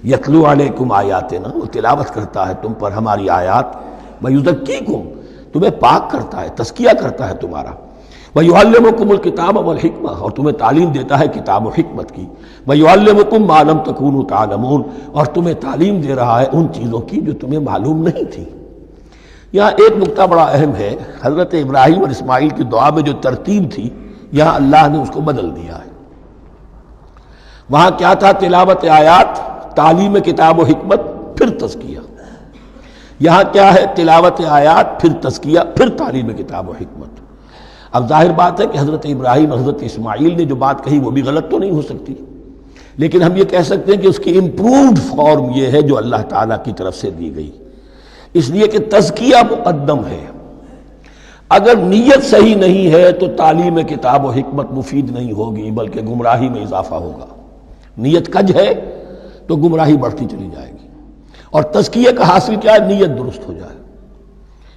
یتلو علیکم آیاتنا، وہ تلاوت کرتا ہے تم پر ہماری آیات. ویزکیکم، تمہیں پاک کرتا ہے، تزکیہ کرتا ہے تمہارا. ویعلمکم الکتاب والحکمہ، اور تمہیں تعلیم دیتا ہے کتاب و حکمت کی. ویعلمکم ما لم تکونوا تعلمون، اور تمہیں تعلیم دے رہا ہے ان چیزوں کی جو تمہیں معلوم نہیں تھی. یہاں ایک نقطہ بڑا اہم ہے، حضرت ابراہیم اور اسماعیل کی دعا میں جو ترتیب تھی یہاں اللہ نے اس کو بدل دیا ہے. وہاں کیا تھا؟ تلاوت آیات، تعلیم کتاب و حکمت، پھر تزکیہ. یہاں کیا ہے؟ تلاوت آیات، پھر تزکیہ، پھر تعلیم کتاب و حکمت. اب ظاہر بات ہے کہ حضرت ابراہیم حضرت اسماعیل نے جو بات کہی وہ بھی غلط تو نہیں ہو سکتی، لیکن ہم یہ کہہ سکتے ہیں کہ اس کی امپرووڈ فارم یہ ہے جو اللہ تعالیٰ کی طرف سے دی گئی، اس لیے کہ تزکیہ مقدم ہے. اگر نیت صحیح نہیں ہے تو تعلیم کتاب و حکمت مفید نہیں ہوگی بلکہ گمراہی میں اضافہ ہوگا. نیت کج ہے تو گمراہی بڑھتی چلی جائے گی. اور تزکیہ کا حاصل کیا ہے؟ نیت درست ہو جائے،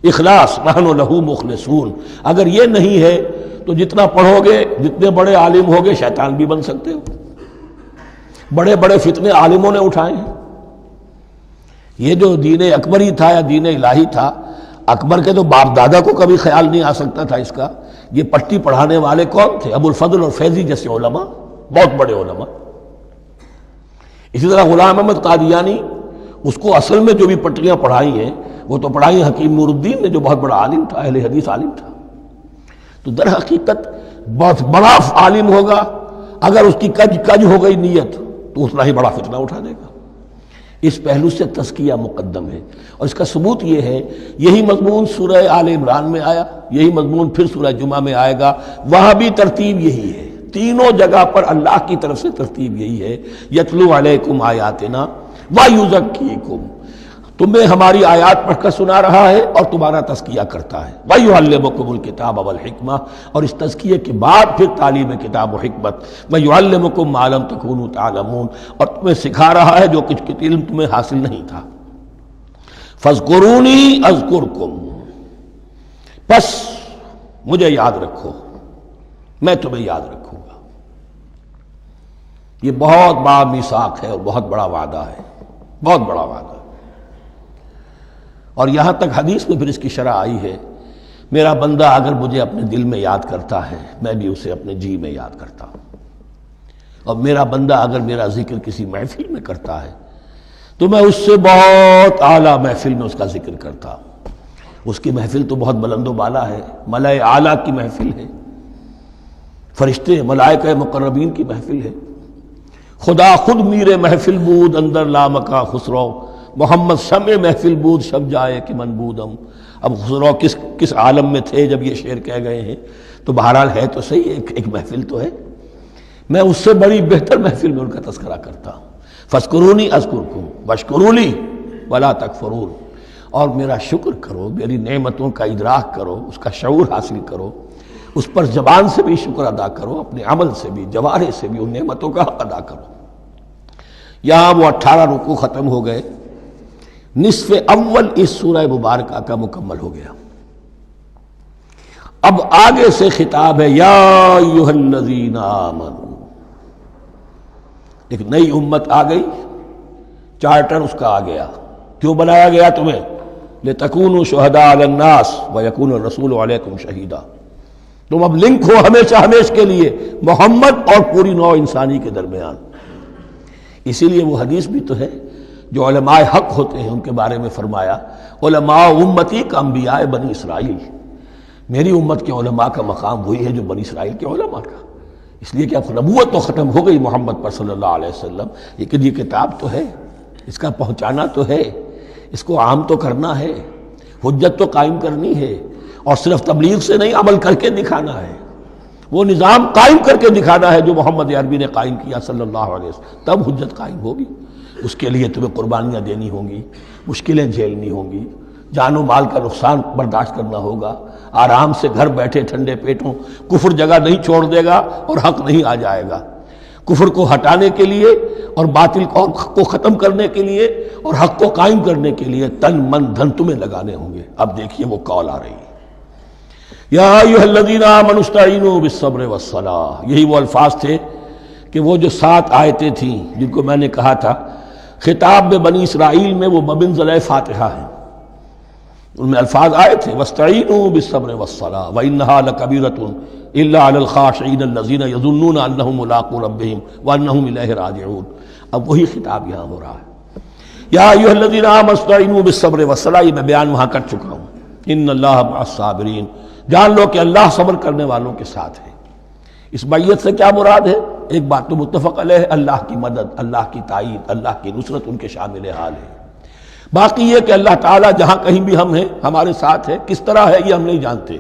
اخلاص، نحن لہ مخلصون. اگر یہ نہیں ہے تو جتنا پڑھو گے، جتنے بڑے عالم ہوگے، شیطان بھی بن سکتے ہو. بڑے بڑے فتنے عالموں نے اٹھائے ہیں. یہ جو دین اکبری تھا یا دین الہی تھا، اکبر کے تو باپ دادا کو کبھی خیال نہیں آ سکتا تھا اس کا. یہ پٹی پڑھانے والے کون تھے؟ ابو الفضل اور فیضی جیسے علماء، بہت بڑے علماء. اسی طرح غلام احمد قادیانی، اس کو اصل میں جو بھی پٹیاں پڑھائی ہیں وہ تو پڑھائی حکیم نور الدین نے جو بہت بڑا عالم تھا، اہل حدیث عالم تھا. تو در حقیقت بہت بڑا عالم ہوگا، اگر اس کی کج ہو گئی نیت تو اتنا ہی بڑا فتنہ اٹھا دے گا. اس پہلو سے تزکیہ مقدم ہے، اور اس کا ثبوت یہ ہے، یہی مضمون سورہ آل عمران میں آیا، یہی مضمون پھر سورہ جمعہ میں آئے گا. وہاں بھی ترتیب یہی ہے، تینوں جگہ پر اللہ کی طرف سے ترتیب یہی ہے. یتلو علیکم آیاتنا ویزکیکم، تمہیں ہماری آیات پڑھ کر سنا رہا ہے اور تمہارا تزکیہ کرتا ہے. ویعلمکم الکتاب والحکمہ، اور اس تزکیے کے بعد پھر تعلیم کتاب و حکمت. ویعلمکم ما لم تکونوا تعلمون، اور تمہیں سکھا رہا ہے جو کچھ علم تمہیں حاصل نہیں تھا. فاذکرونی اذکرکم، بس مجھے یاد رکھو، میں تمہیں یاد رکھوں گا. یہ بہت بڑا میثاق ہے اور بہت بڑا وعدہ ہے، بہت بڑا وعدہ. اور یہاں تک حدیث میں پھر اس کی شرح آئی ہے، میرا بندہ اگر مجھے اپنے دل میں یاد کرتا ہے میں بھی اسے اپنے جی میں یاد کرتا ہوں. اور میرا بندہ اگر میرا ذکر کسی محفل میں کرتا ہے تو میں اس سے بہت اعلیٰ محفل میں اس کا ذکر کرتا ہوں. اس کی محفل تو بہت بلند و بالا ہے، ملائے اعلیٰ کی محفل ہے، فرشتے ملائکہ مقربین کی محفل ہے. خدا خود میرے محفل بود اندر لامکا خسرو، محمد شمع محفل بود شب جائے کہ من بودم. اب خسرو کس عالم میں تھے جب یہ شعر کہہ گئے ہیں؟ تو بہرحال ہے تو صحیح، ایک محفل تو ہے. میں اس سے بڑی بہتر محفل میں ان کا تذکرہ کرتا ہوں. فاذکرونی اذکرکم واشکروا لی ولا تکفرون، اور میرا شکر کرو، میری نعمتوں کا ادراک کرو، اس کا شعور حاصل کرو، اس پر زبان سے بھی شکر ادا کرو، اپنے عمل سے بھی، جوارح سے بھی ان نعمتوں کا حق ادا کرو. یہاں وہ 18 رکوع ختم ہو گئے، نصف اول اس سورہ مبارکہ کا مکمل ہو گیا۔ اب آگے سے خطاب ہے یا ایھا الذین آمنوا، ایک نئی امت آ گئی، چارٹر اس کا آ گیا۔ کیوں بنایا گیا تمہیں؟ لتکونوا شہداء علی الناس ویکون الرسول علیکم شہیدا، تم اب لنک ہو ہمیشہ ہمیشہ کے لیے محمد اور پوری نوع انسانی کے درمیان۔ اسی لیے وہ حدیث بھی تو ہے جو علماء حق ہوتے ہیں ان کے بارے میں فرمایا علماء امتی کا انبیاء بنی اسرائیل، میری امت کے علماء کا مقام وہی ہے جو بنی اسرائیل کے علماء کا، اس لیے کہ اب نبوت تو ختم ہو گئی محمد پر صلی اللہ علیہ وسلم، لیکن یہ کتاب تو ہے، اس کا پہنچانا تو ہے، اس کو عام تو کرنا ہے، حجت تو قائم کرنی ہے، اور صرف تبلیغ سے نہیں عمل کر کے دکھانا ہے، وہ نظام قائم کر کے دکھانا ہے جو محمد عربی نے قائم کیا صلی اللہ علیہ وسلم، تب حجت قائم ہوگی۔ اس کے لیے تمہیں قربانیاں دینی ہوں گی، مشکلیں جھیلنی ہوں گی، جان و مال کا نقصان برداشت کرنا ہوگا، آرام سے گھر بیٹھے ٹھنڈے پیٹوں کفر جگہ نہیں چھوڑ دے گا اور حق نہیں آ جائے گا۔ کفر کو ہٹانے کے لیے اور باطل کو ختم کرنے کے لیے اور حق کو قائم کرنے کے لیے تن من دھن تمہیں لگانے ہوں گے۔ اب دیکھیے وہ کال آ رہی ہے، یا ایھا الذین آمنوا استعینوا بالصبر والصلاۃ، یہی وہ الفاظ تھے کہ وہ جو 7 آیتیں تھیں جن کو میں نے کہا تھا خطاب میں بنی اسرائیل میں وہ بمنزلہ فاتحہ ہیں، ان میں الفاظ آئے تھے واستعینوا بالصبر والصلاۃ وانھا لکبیرۃ الا علی الخاشعین الذین یظنون انہم ملاقو ربہم وانہم الیہ راجعون۔ اب وہی خطاب یہاں ہو رہا ہے، یا ایھا الذین آمنوا استعینوا بالصبر والصلاۃ، یہ میں بیان وہاں کر چکا ہوں، ان اللہ مع الصابرین، جان لو کہ اللہ صبر کرنے والوں کے ساتھ ہے۔ اس بیعت سے کیا مراد ہے؟ ایک بات تو متفق علیہ ہے، اللہ کی مدد، اللہ کی تائید، اللہ کی نصرت ان کے شامل حال ہے۔ باقی یہ کہ اللہ تعالیٰ جہاں کہیں بھی ہم ہیں ہمارے ساتھ ہے، کس طرح ہے یہ ہم نہیں جانتے،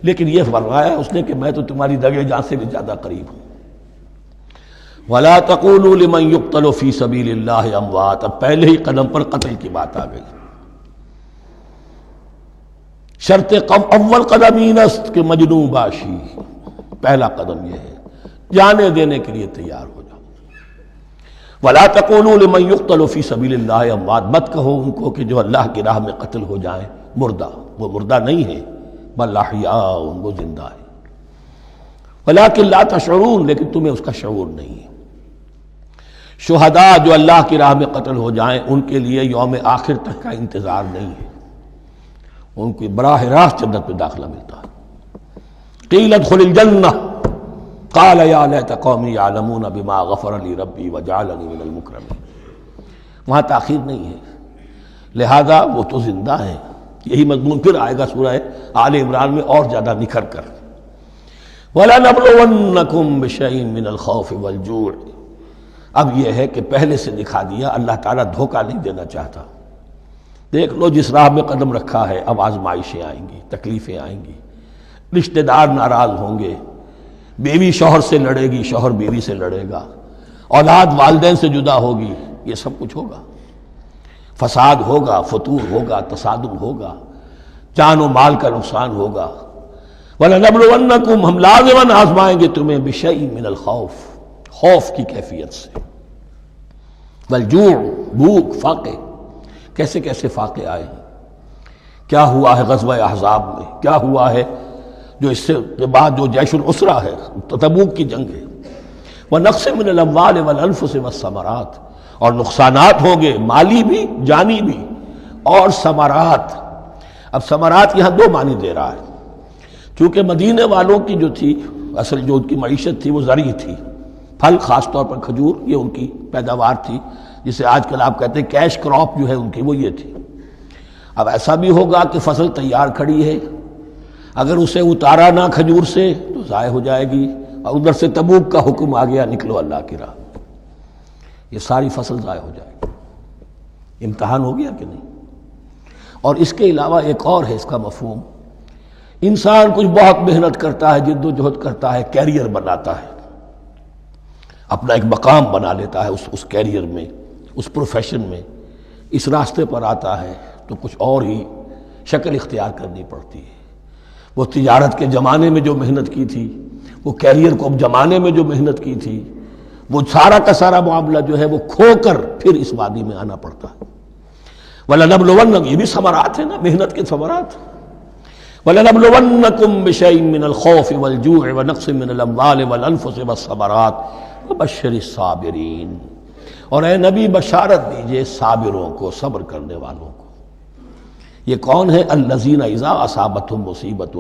لیکن یہ فرمایا اس نے کہ میں تو تمہاری دگے جان سے بھی زیادہ قریب ہوں۔ وَلَا تَقُولُوا لِمَنْ يُقْتَلُ فِي سَبِيلِ اللَّهِ أَمْوَاتٌ، اب پہلے ہی قدم پر قتل کی بات آ گئی۔ شرط اول قدم این است کہ مجنون باشی، پہلا قدم یہ ہے جانے دینے کے لیے تیار ہو جاؤ۔ وَلَا تَقُولُوا لِمَنْ يُقْتَلُ فِي سَبِيلِ اللَّهِ أَمْوَاتٌ، مت کہو ان کو کہ جو اللہ کی راہ میں قتل ہو جائیں مردہ، وہ مردہ نہیں ہے، بل احیاء، وہ زندہ ہے، وَلَٰكِن لَا تَشْعُرُونَ، لیکن تمہیں اس کا شعور نہیں ہے۔ شہداء جو اللہ کی راہ میں قتل ہو جائیں ان کے لیے یوم آخر تک کا انتظار نہیں ہے، ان کو براہ راست جنت میں داخلہ ملتا ہے۔ قیل ادخل الجنہ قال یا لیت قومی یعلمون بما غفر لی ربی وجعلنی من المکرمین، وہاں تاخیر نہیں ہے، لہذا وہ تو زندہ ہیں۔ یہی مضمون پھر آئے گا سورہ آل عمران میں اور زیادہ نکھر کر، وَلَنَبْلُوَنَّكُمْ بِشَيْءٍ مِّنَ الْخَوْفِ وَالْجُوعِ۔ اب یہ ہے کہ پہلے سے دکھا دیا، اللہ تعالیٰ دھوکہ نہیں دینا چاہتا۔ دیکھ لو جس راہ میں قدم رکھا ہے، اب آزمائشیں آئیں گی، تکلیفیں آئیں گی، رشتہ دار ناراض ہوں گے، بیوی شوہر سے لڑے گی، شوہر بیوی سے لڑے گا، اولاد والدین سے جدا ہوگی، یہ سب کچھ ہوگا، فساد ہوگا، فتور ہوگا، تصادم ہوگا، جان و مال کا نقصان ہوگا۔ وَلَنَبْلُوَنَّكُمْ، ہم لازماً آزمائیں گے تمہیں، بِشَيْءٍ مِّنَ الْخَوْفِ، خوف کی کیفیت سے، وَالْجُوعِ، بھوک، فاقے، کیسے کیسے فاقے آئے ہیں، کیا ہوا ہے غزوہ احزاب میں، کیا ہوا ہے جو اس سے بعد جو جیش العسرہ ہے، تبوک کی جنگ ہے، وَنَقْصٍ مِّنَ الْأَمْوَالِ وَالْأَنفُسِ وَالثَّمَرَاتِ، اور نقصانات ہوں گے مالی بھی جانی بھی، اور ثمرات۔ اب ثمرات یہاں دو معنی دے رہا ہے، چونکہ مدینے والوں کی جو تھی اصل جو ان کی معیشت تھی وہ زرعی تھی، پھل، خاص طور پر کھجور، یہ ان کی پیداوار تھی، جسے آج کل آپ کہتے ہیں کیش کراپ جو ہے ان کی، وہ یہ تھی۔ اب ایسا بھی ہوگا کہ فصل تیار کھڑی ہے، اگر اسے اتارا نہ کھجور سے تو ضائع ہو جائے گی، اور ادھر سے تبوک کا حکم آ گیا نکلو اللہ کی راہ، یہ ساری فصل ضائع ہو جائے گی۔ امتحان ہو گیا کہ نہیں؟ اور اس کے علاوہ ایک اور ہے اس کا مفہوم، انسان کچھ بہت محنت کرتا ہے، جد و جہد کرتا ہے، کیریئر بناتا ہے، اپنا ایک مقام بنا لیتا ہے اس کیریئر میں، اس پروفیشن میں، اس راستے پر آتا ہے تو کچھ اور ہی شکل اختیار کرنی پڑتی ہے۔ وہ تجارت کے زمانے میں جو محنت کی تھی، وہ کیریئر کو اب جمانے میں جو محنت کی تھی، وہ سارا کا سارا معاملہ جو ہے وہ کھو کر پھر اس وادی میں آنا پڑتا ہے۔ وَلَنَبْلُوَنَّكُمْ، یہ بھی ثمرات ہیں نا، محنت کے ثمرات۔ وَلَنَبْلُوَنَّكُمْ بِشَيْءٍ مِّنَ الْخَوْفِ وَالْجُوعِ وَنَقْصٍ مِّنَ الْأَمْوَالِ وَالْأَنفُسِ وَالثَّمَرَاتِ وَبَشِّرِ الصَّابِرِينَ، اور اے نبی بشارت دیجئے صابروں کو، صبر کرنے والوں کو۔ یہ کون ہے؟ الذین اذا اصابتہم مصیبۃ،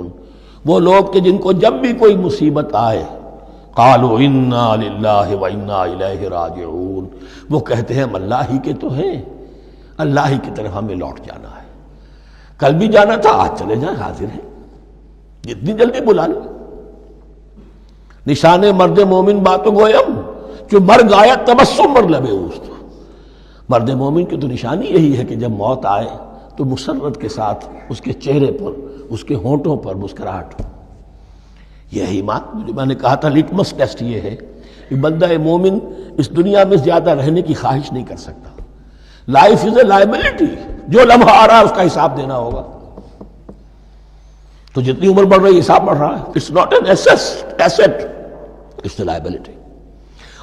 وہ لوگ کہ جن کو جب بھی کوئی مصیبت آئے قالوا انا للہ وانا الیہ راجعون، وہ کہتے ہیں ہم اللہ ہی کے تو ہیں، اللہ ہی کی طرف ہمیں لوٹ جانا ہے، کل بھی جانا تھا آج چلے جائیں، حاضر ہیں، جتنی جلدی بلا لیں۔ نشان مرد مومن باتوں گویم جو مرگ آیا تبسم مر لبے اوست، مرد مومن کی تو نشانی یہی ہے کہ جب موت آئے تو مسرت کے ساتھ اس کے چہرے پر، اس کے ہونٹوں پر مسکراہٹ ہو۔ یہ ایمان، جو میں نے کہا تھا لٹمس ٹیسٹ یہ ہے کہ بندہ مومن اس دنیا میں زیادہ رہنے کی خواہش نہیں کر سکتا۔ لائف از اے لائبلٹی، جو لمحہ آ رہا ہے اس کا حساب دینا ہوگا، تو جتنی عمر بڑھ رہی ہے حساب بڑھ رہا ہے۔ It's not an asset, it's a liability.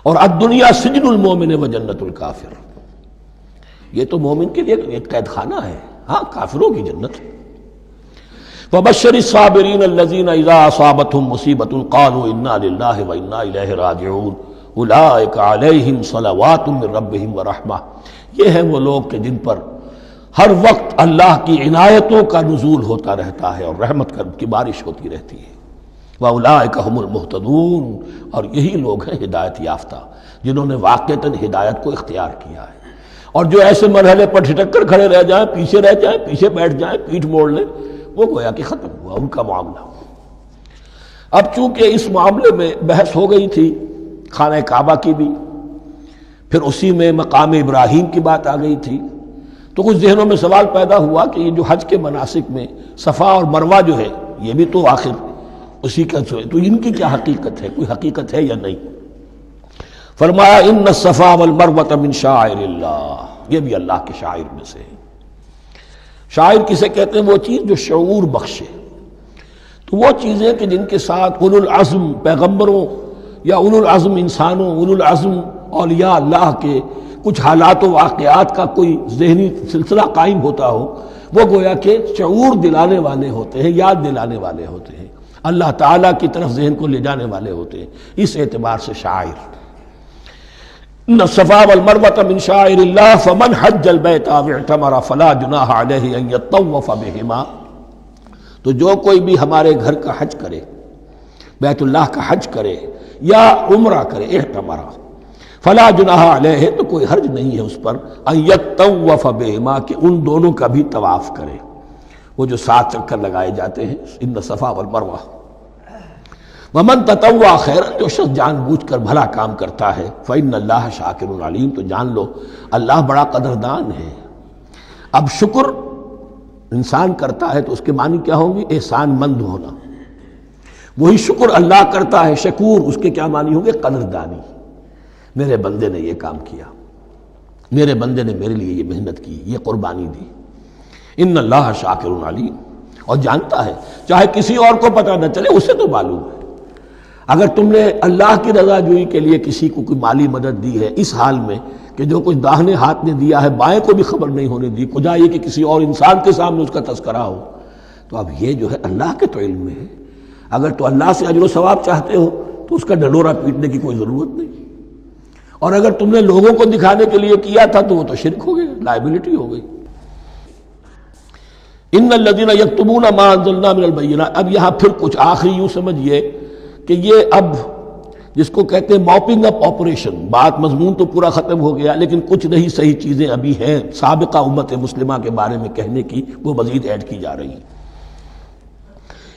اور الدنیا سجن المومن و جنت الکافر، یہ تو مومن کے لیے ایک قید خانہ ہے، ہاں کافروں کی جنت۔ وَبَشِّرِ الصَّابِرِينَ الَّذِينَ إِذَا أَصَابَتْهُمْ مُصِيبَةٌ قَالُوا إِنَّا لِلَّهِ وَإِنَّا إِلَيْهِ رَاجِعُونَ أُولَٰئِكَ عَلَيْهِمْ صَلَوَاتٌ مِّن رَّبِّهِمْ وَرَحْمَةٌ، یہ ہیں وہ لوگ کہ جن پر ہر وقت اللہ کی عنایتوں کا نزول ہوتا رہتا ہے اور رحمت کی بارش ہوتی رہتی ہے۔ وَأُولَٰئِكَ هُمُ الْمُهْتَدُونَ، اور یہی لوگ ہیں ہدایت یافتہ جنہوں نے واقعتاً ہدایت کو اختیار کیا ہے۔ اور جو ایسے مرحلے پر ٹھٹک کر کھڑے رہ جائیں، پیچھے رہ جائیں، پیچھے بیٹھ جائیں، پیٹھ موڑ لیں، وہ گویا کہ ختم ہوا ان کا معاملہ۔ اب چونکہ اس معاملے میں بحث ہو گئی تھی خانہ کعبہ کی بھی، پھر اسی میں مقام ابراہیم کی بات آ گئی تھی، تو کچھ ذہنوں میں سوال پیدا ہوا کہ یہ جو حج کے مناسک میں صفا اور مروہ جو ہے یہ بھی تو آخر اسی کا جو ہے، تو ان کی کیا حقیقت ہے، کوئی حقیقت ہے یا نہیں؟ فرمایا ان الصفا والمروہ من شعائر اللہ، یہ بھی اللہ کے شاعر میں سے ہے۔ شاعر کسے کہتے ہیں؟ وہ چیز جو شعور بخشے، تو وہ چیزیں کہ جن کے ساتھ اولو العزم پیغمبروں یا اولو العزم انسانوں، اولو العزم اولیاء اللہ کے کچھ حالات و واقعات کا کوئی ذہنی سلسلہ قائم ہوتا ہو، وہ گویا کہ شعور دلانے والے ہوتے ہیں، یاد دلانے والے ہوتے ہیں، اللہ تعالیٰ کی طرف ذہن کو لے جانے والے ہوتے ہیں، اس اعتبار سے شاعر۔ ان الصفا والمروہ من شعائر اللہ فمن حج البیت او اعتمر فلا جناح علیہ ان یطوف بہما، تو جو کوئی بھی ہمارے گھر کا حج کرے، بیت اللہ کا حج کرے یا عمرہ کرے، اعتمر، فلا جناح علیہ، تو کوئی حرج نہیں ہے اس پر، ان یطوف بہما، کہ ان دونوں کا بھی طواف کرے، وہ جو 7 چکر لگائے جاتے ہیں، ان الصفا والمروہ۔ ومن تطوع خیرا، جو شخص جان بوجھ کر بھلا کام کرتا ہے، فإن اللہ شاکر علیم، تو جان لو اللہ بڑا قدردان ہے۔ اب شکر انسان کرتا ہے تو اس کے معنی کیا ہوں گے؟ احسان مند ہونا۔ وہی شکر اللہ کرتا ہے شکور، اس کے کیا معنی ہوں گے؟ قدردانی، میرے بندے نے یہ کام کیا، میرے بندے نے میرے لیے یہ محنت کی، یہ قربانی دی۔ ان اللہ شاکر علیم، اور جانتا ہے، چاہے کسی اور کو پتہ نہ چلے اسے تو معلوم ہے۔ اگر تم نے اللہ کی رضا جوئی کے لیے کسی کو کوئی مالی مدد دی ہے اس حال میں کہ جو کچھ داہنے ہاتھ نے دیا ہے بائیں کو بھی خبر نہیں ہونے دی، کجا یہ کہ کسی اور انسان کے سامنے اس کا تذکرہ ہو، تو اب یہ جو ہے اللہ کے تو علم میں ہے۔ اگر تو اللہ سے اجر و ثواب چاہتے ہو تو اس کا ڈنڈورا پیٹنے کی کوئی ضرورت نہیں، اور اگر تم نے لوگوں کو دکھانے کے لیے کیا تھا تو وہ تو شرک ہو گیا، لائبلٹی ہو گئی۔ ان الذین یکتمون ما انزلنا من البینات، اب یہاں پھر کچھ آخری یوں سمجھیے کہ یہ اب جس کو کہتے ہیں موپنگ اپ آپریشن، بات مضمون تو پورا ختم ہو گیا لیکن کچھ نہیں صحیح چیزیں ابھی ہیں سابقہ امت مسلمہ کے بارے میں کہنے کی، وہ مزید ایڈ کی جا رہی ہیں۔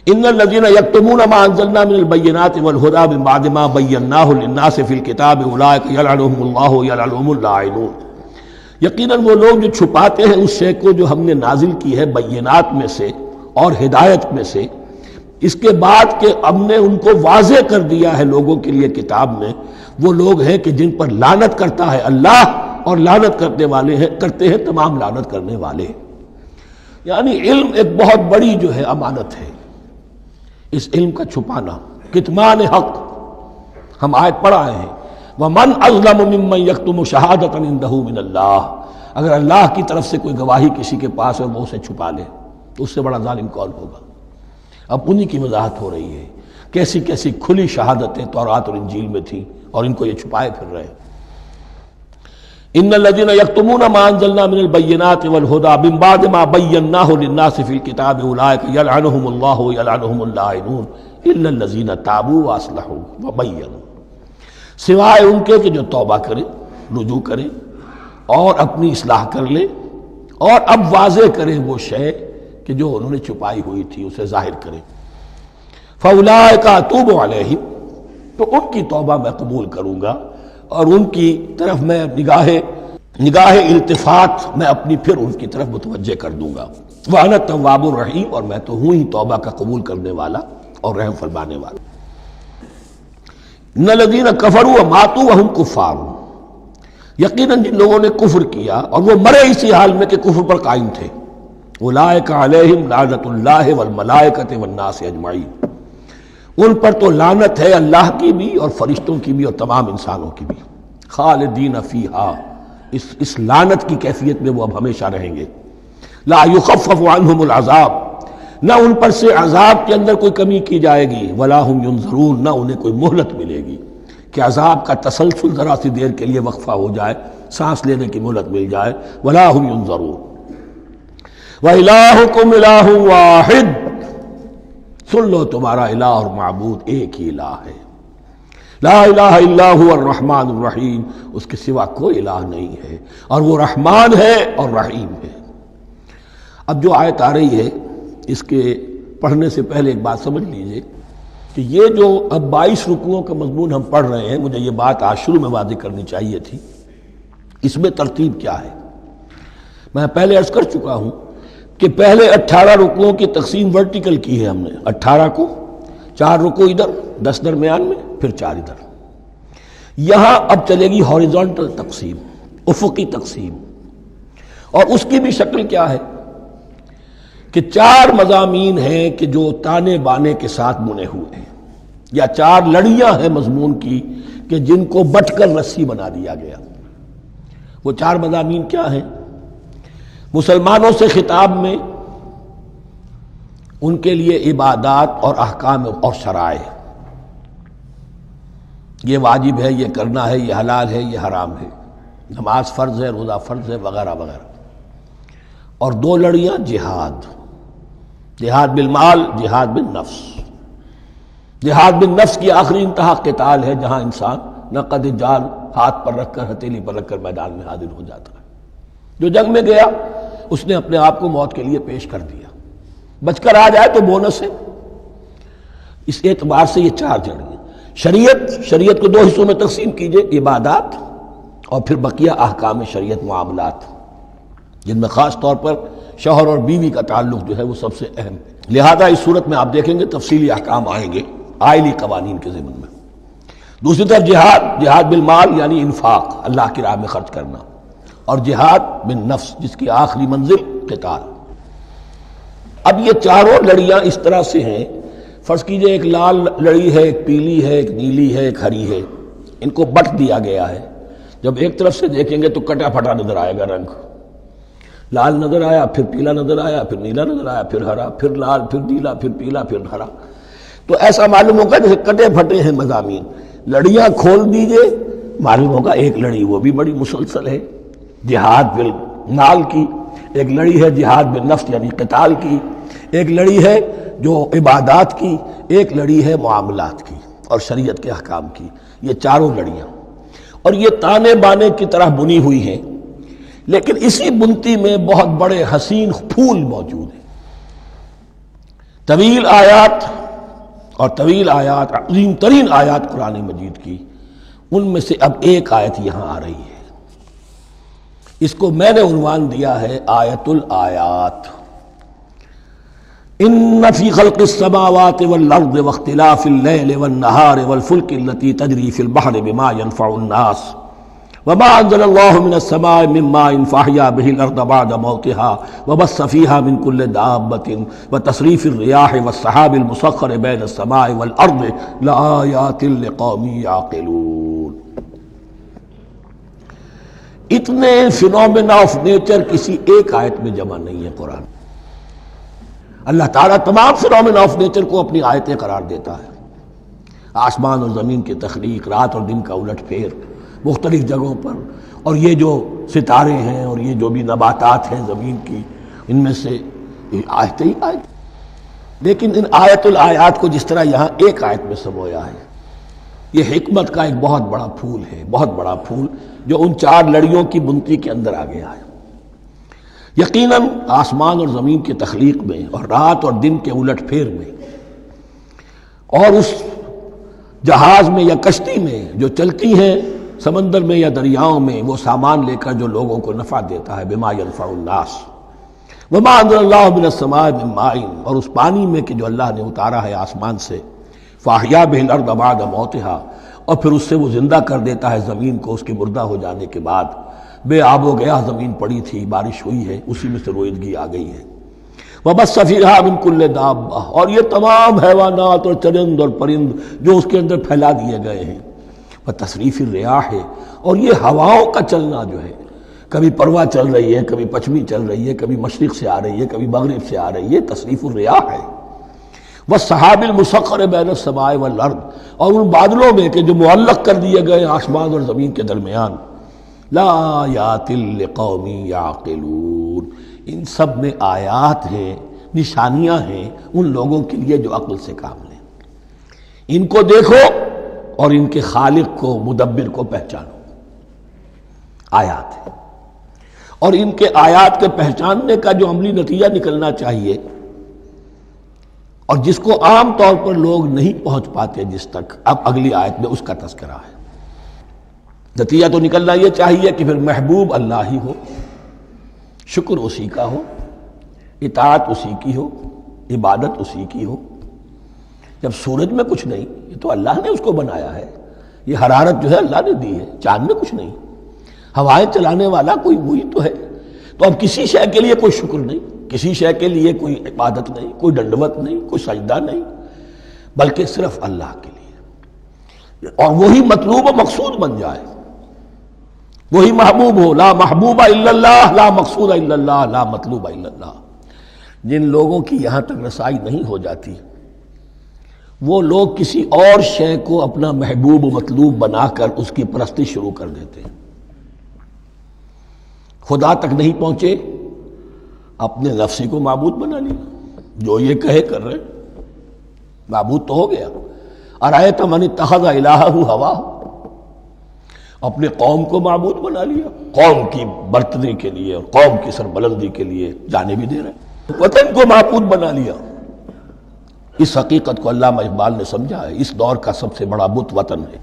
ان الذین یکتمون ما انزلنا من البینات والہدی من بعد ما بیناہ للناس فی الکتاب اولئک یلعنهم اللہ یلعنهم اللاعنون، یقیناً وہ لوگ جو چھپاتے ہیں اس شے کو جو ہم نے نازل کی ہے بینات میں سے اور ہدایت میں سے، اس کے بعد کہ ہم نے ان کو واضح کر دیا ہے لوگوں کے لیے کتاب میں، وہ لوگ ہیں کہ جن پر لعنت کرتا ہے اللہ، اور لعنت کرتے ہیں تمام لعنت کرنے والے۔ یعنی علم ایک بہت بڑی جو ہے امانت ہے، اس علم کا چھپانا، کتمان حق، ہم آیت پڑھ آئے ہیں وَمَنْ أَظْلَمُ مِمَّنْ يَكْتُمُ شَهَادَةً عِنْدَهُ مِنَ اللَّهِ، اگر اللہ کی طرف سے کوئی گواہی کسی کے پاس ہے اور وہ اسے چھپا لے تو اس سے بڑا ظالم کون ہوگا؟ اب انہی کی وضاحت ہو رہی ہے، کیسی کیسی کھلی شہادتیں تورات اور انجیل میں تھیں اور ان کو یہ چھپائے پھر رہے ہیں۔ ان الذين يكتمون ما انزلنا من البينات والهدى من بعد ما بيناه للناس في الكتاب اولئك يلعنهم الله ويلعنهم اللاعنون الا الذين تابوا واصلحوا وبينوا، سوائے ان کے کہ جو توبہ کریں، رجوع کریں اور اپنی اصلاح کر لیں اور اب واضح کریں وہ شے کہ جو انہوں نے چھپائی ہوئی تھی اسے ظاہر کریں۔ فاولئک اتوب علیہم، تو ان کی توبہ میں قبول کروں گا اور ان کی طرف میں نگاہ التفات میں اپنی پھر ان کی طرف متوجہ کر دوں گا۔ وَأَنَا التَّوَّابُ الرَّحِيمُ، اور میں تو ہوں ہی توبہ کا قبول کرنے والا اور رحم فرمانے والا۔ إِنَّ الَّذِينَ كَفَرُوا وَمَاتُوا وَهُمْ كُفَّارٌ، یقیناً جن لوگوں نے کفر کیا اور وہ مرے اسی حال میں کہ کفر پر قائم تھے، أُولَٰئِكَ عَلَيْهِمْ لَعْنَةُ اللَّهِ وَالْمَلَائِكَةِ وَالنَّاسِ أَجْمَعِينَ، ان پر تو لعنت ہے اللہ کی بھی اور فرشتوں کی بھی اور تمام انسانوں کی بھی۔ خالدین فیہا، اس لعنت کی کیفیت میں وہ اب ہمیشہ رہیں گے۔ لا یخفف عنہم العذاب، نہ ان پر سے عذاب کے اندر کوئی کمی کی جائے گی، ولا ہم ینظرون، نہ انہیں کوئی مہلت ملے گی کہ عذاب کا تسلسل ذرا سی دیر کے لیے وقفہ ہو جائے، سانس لینے کی مہلت مل جائے۔ ولا ہم ینظرون۔ وَإِلَٰهُكُمْ إِلَٰهٌ وَاحِدٌ، سن لو تمہارا الہ اور معبود ایک ہی الہ ہے۔ لا الہ الا هو الرحمن الرحیم، اس کے سوا کوئی الہ نہیں ہے اور وہ رحمان ہے اور رحیم ہے۔ اب جو آیت آ رہی ہے اس کے پڑھنے سے پہلے ایک بات سمجھ لیجئے کہ یہ جو اب 22 رکوعوں کا مضمون ہم پڑھ رہے ہیں، مجھے یہ بات آج شروع میں واضح کرنی چاہیے تھی، اس میں ترتیب کیا ہے۔ میں پہلے عرض کر چکا ہوں کہ پہلے 18 رکوعوں کی تقسیم ورٹیکل کی ہے ہم نے، 18 کو 4 رکوع ادھر، 10 درمیان میں، پھر 4 ادھر۔ یہاں اب چلے گی ہاریزونٹل تقسیم، افقی تقسیم، اور اس کی بھی شکل کیا ہے کہ 4 مضامین ہیں کہ جو تانے بانے کے ساتھ بنے ہوئے ہیں، یا 4 لڑیاں ہیں مضمون کی کہ جن کو بٹ کر رسی بنا دیا گیا۔ وہ 4 مضامین کیا ہیں؟ مسلمانوں سے خطاب میں ان کے لیے عبادات اور احکام اور شرائع، یہ واجب ہے، یہ کرنا ہے، یہ حلال ہے، یہ حرام ہے، نماز فرض ہے، روزہ فرض ہے، وغیرہ وغیرہ۔ اور 2 لڑیاں جہاد، جہاد بالمال، جہاد بالنفس۔ جہاد بالنفس کی آخری انتہا قتال ہے، جہاں انسان نقد جان ہاتھ پر رکھ کر، ہتھیلی پر رکھ کر میدان میں حاضر ہو جاتا ہے۔ جو جنگ میں گیا اس نے اپنے آپ کو موت کے لیے پیش کر دیا، بچ کر آ جائے تو بونس ہے۔ اس اعتبار سے یہ 4 جڑیں۔ شریعت کو 2 حصوں میں تقسیم کیجئے، عبادات اور پھر بقیہ احکام شریعت، معاملات، جن میں خاص طور پر شوہر اور بیوی کا تعلق جو ہے وہ سب سے اہم ہے۔ لہذا اس صورت میں آپ دیکھیں گے تفصیلی احکام آئیں گے آئلی قوانین کے ضمن میں۔ دوسری طرف جہاد بالمال یعنی انفاق، اللہ کی راہ میں خرچ کرنا، اور جہاد بالنفس جس کی آخری منزل قتال۔ اب یہ 4 لڑیاں اس طرح سے ہیں، فرض کیجئے ایک لال لڑی ہے، ایک پیلی ہے، ایک نیلی ہے، ایک ہری ہے، ان کو بٹ دیا گیا ہے۔ جب ایک طرف سے دیکھیں گے تو کٹا پھٹا نظر آئے گا، رنگ لال نظر آیا، پھر پیلا نظر آیا، پھر نیلا نظر آیا، پھر ہرا، پھر لال، پھر نیلا، پھر پیلا، پھر ہرا۔ تو ایسا معلوم ہوگا جیسے کٹے پھٹے ہیں مضامین۔ لڑیاں کھول دیجئے، معلوم ہوگا ایک لڑی وہ بھی بڑی مسلسل ہے، جہاد بالمال کی، ایک لڑی ہے جہاد بالنفس یعنی قتال کی، ایک لڑی ہے جو عبادات کی، ایک لڑی ہے معاملات کی اور شریعت کے احکام کی۔ یہ 4 لڑیاں، اور یہ تانے بانے کی طرح بنی ہوئی ہیں، لیکن اسی بنتی میں بہت بڑے حسین پھول موجود ہیں۔ طویل آیات، عظیم ترین آیات قرآن مجید کی، ان میں سے اب ایک آیت یہاں آ رہی ہے۔ اس کو میں نے عنوان دیا ہے آیت الآیات۔ ان فی خلق السماوات والارض واختلاف اللیل والنہار والفلک التی تجری فی البحر بما ينفع الناس وما انزل اللہ من السماء من ماء فاحیا به الارض بعد موتها وبث فیہا من کل دابۃ وتصریف الریاح والسحاب المسخر بین السماء والارض لآیات لقوم یعقلون۔ اتنے فینومینا آف نیچر کسی ایک آیت میں جمع نہیں ہے قرآن۔ اللہ تعالیٰ تمام فینومینا آف نیچر کو اپنی آیتیں قرار دیتا ہے۔ آسمان اور زمین کی تخلیق، رات اور دن کا الٹ پھیر مختلف جگہوں پر، اور یہ جو ستارے ہیں اور یہ جو بھی نباتات ہیں زمین کی، ان میں سے آیتیں ہی آیت۔ لیکن ان آیت الآیات کو جس طرح یہاں ایک آیت میں سمویا ہے، یہ حکمت کا ایک بہت بڑا پھول ہے، بہت بڑا پھول جو ان چار لڑیوں کی بنتی کے اندر آ گیا ہے۔ یقیناً آسمان اور زمین کی تخلیق میں اور رات اور دن کے الٹ پھیر میں اور اس جہاز میں یا کشتی میں جو چلتی ہیں سمندر میں یا دریاؤں میں، وہ سامان لے کر جو لوگوں کو نفع دیتا ہے، بما ينفع الناس وما انزل اللہ من السماء من ماء، اور اس پانی میں کہ جو اللہ نے اتارا ہے آسمان سے، فاحیا به الارض بعد موتها، اور پھر اس سے وہ زندہ کر دیتا ہے زمین کو اس کے مردہ ہو جانے کے بعد۔ بے آب و گیا زمین پڑی تھی، بارش ہوئی ہے، اسی میں سے روئیدگی آ گئی ہے۔ وبث فیہا من کل دابہ، اور یہ تمام حیوانات اور چرند اور پرند جو اس کے اندر پھیلا دیے گئے ہیں۔ وتصریف الریاح، اور یہ ہواؤں کا چلنا جو ہے، کبھی پرواں چل رہی ہے، کبھی پچھمی چل رہی ہے، کبھی مشرق سے آ رہی ہے، کبھی مغرب سے آ رہی ہے، تصریف الریاح ہے۔ والسحاب المسخر بین السماء والارض، اور ان بادلوں میں کہ جو معلق کر دیے گئے آسمان اور زمین کے درمیان۔ لآیات لقوم یعقلون، ان سب میں آیات ہیں، نشانیاں ہیں ان لوگوں کے لیے جو عقل سے کام لیں۔ ان کو دیکھو اور ان کے خالق کو، مدبر کو پہچانو۔ آیات ہے، اور ان کے آیات کے پہچاننے کا جو عملی نتیجہ نکلنا چاہیے، اور جس کو عام طور پر لوگ نہیں پہنچ پاتے جس تک، اب اگلی آیت میں اس کا تذکرہ ہے۔ نتیجہ تو نکلنا یہ چاہیے کہ پھر محبوب اللہ ہی ہو، شکر اسی کا ہو، اطاعت اسی کی ہو، عبادت اسی کی ہو۔ جب سورج میں کچھ نہیں، یہ تو اللہ نے اس کو بنایا ہے، یہ حرارت جو ہے اللہ نے دی ہے، چاند میں کچھ نہیں، ہوائیں چلانے والا کوئی وہی تو ہے۔ تو اب کسی شے کے لیے کوئی شکر نہیں، کسی شے کے لیے کوئی عبادت نہیں، کوئی ڈنڈوت نہیں، کوئی سجدہ نہیں، بلکہ صرف اللہ کے لیے، اور وہی مطلوب و مقصود بن جائے، وہی محبوب ہو۔ لا محبوب الا اللہ، لا مقصود الا اللہ، لا مطلوب الا اللہ۔ جن لوگوں کی یہاں تک رسائی نہیں ہو جاتی، وہ لوگ کسی اور شے کو اپنا محبوب و مطلوب بنا کر اس کی پرستی شروع کر دیتے ہیں۔ خدا تک نہیں پہنچے، اپنے نفسی کو معبود بنا لیا، جو یہ کہے کر رہے، معبود تو ہو گیا۔ ارأیت من اتخذ الہہ ہواہ، اپنے قوم کو معبود بنا لیا، قوم کی برتری کے لیے اور قوم کی سربلندی کے لیے جانے بھی دے رہے، وطن کو معبود بنا لیا۔ اس حقیقت کو علامہ اقبال نے سمجھا ہے، اس دور کا سب سے بڑا بت وطن ہے۔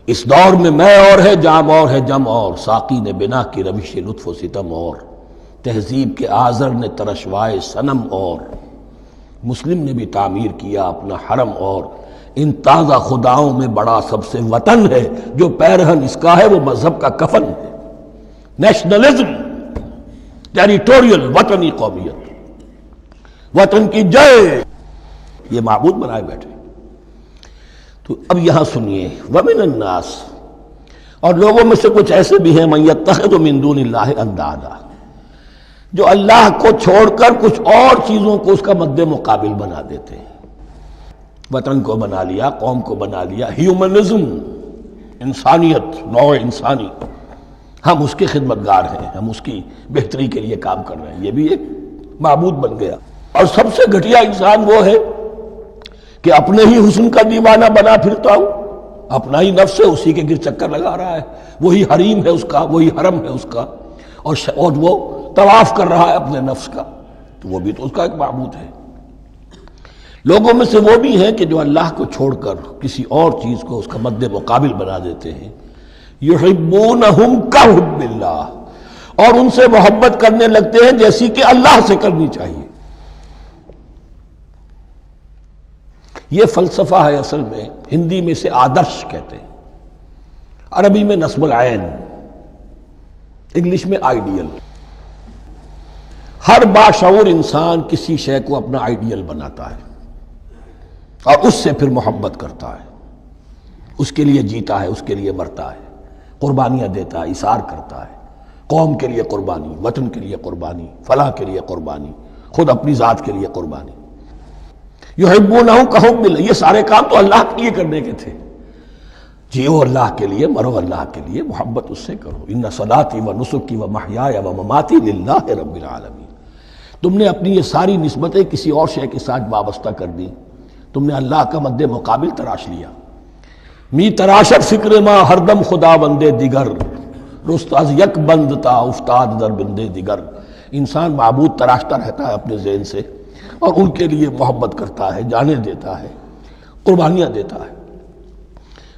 اس دور میں میں اور ہے، جام اور ہے، جم اور، ساقی نے بنا کی روش لطف و ستم اور، تہذیب کے آزر نے ترشوائے صنم اور، مسلم نے بھی تعمیر کیا اپنا حرم اور، ان تازہ خداؤں میں بڑا سب سے وطن ہے، جو پیرہن اس کا ہے وہ مذہب کا کفن ہے۔ نیشنلزم، ٹیریٹوریل، وطنی قومیت، وطن کی جے، یہ معبود بنائے بیٹھے۔ تو اب یہاں سنیے، ومن الناس، اور لوگوں میں سے کچھ ایسے بھی ہیں، من یتخذ من دون اللہ اندادا، جو اللہ کو چھوڑ کر کچھ اور چیزوں کو اس کا مد مقابل بنا دیتے ہیں۔ وطن کو بنا لیا، قوم کو بنا لیا، ہیومنزم، انسانیت، نوع انسانی، ہم اس کے خدمتگار ہیں، ہم اس کی بہتری کے لیے کام کر رہے ہیں، یہ بھی ایک معبود بن گیا۔ اور سب سے گھٹیا انسان وہ ہے کہ اپنے ہی حسن کا دیوانہ بنا پھرتا ہوں، اپنا ہی نفس ہے، اسی کے گر چکر لگا رہا ہے، وہی حریم ہے اس کا، وہی حرم ہے اس کا، اور وہ طواف کر رہا ہے اپنے نفس کا، تو وہ بھی تو اس کا ایک معبود ہے۔ لوگوں میں سے وہ بھی ہیں کہ جو اللہ کو چھوڑ کر کسی اور چیز کو اس کا مد مقابل بنا دیتے ہیں۔ یحبونہم کحب اللہ، اور ان سے محبت کرنے لگتے ہیں جیسی کہ اللہ سے کرنی چاہیے۔ یہ فلسفہ ہے اصل میں، ہندی میں سے آدرش کہتے ہیں، عربی میں نصب العین، انگلش میں آئیڈیل۔ ہر باشعور انسان کسی شے کو اپنا آئیڈیل بناتا ہے اور اس سے پھر محبت کرتا ہے، اس کے لیے جیتا ہے، اس کے لیے مرتا ہے۔ قربانیاں دیتا ہے، ایثار کرتا ہے، قوم کے لیے قربانی، وطن کے لیے قربانی، فلاح کے لیے قربانی، خود اپنی ذات کے لیے قربانی۔ یحبونہ کحب اللہ، یہ سارے کام تو اللہ کے لیے کرنے کے تھے۔ جیو اللہ کے لیے، مرو اللہ کے لیے، محبت اس سے کرو۔ ان صلاتی و نسکی و محیای و مماتی للہ رب العالمین۔ تم نے اپنی یہ ساری نسبتیں کسی اور شے کے ساتھ وابستہ کر دی، تم نے اللہ کا مد مقابل تراش لیا۔ می تراشت فکر ما ہر دم خدا بندے دیگر، رست از یک بند تا افتاد در بندے دیگر۔ انسان معبود تراشتا رہتا ہے اپنے ذہن سے، اور ان کے لیے محبت کرتا ہے، جانیں دیتا ہے، قربانیاں دیتا ہے۔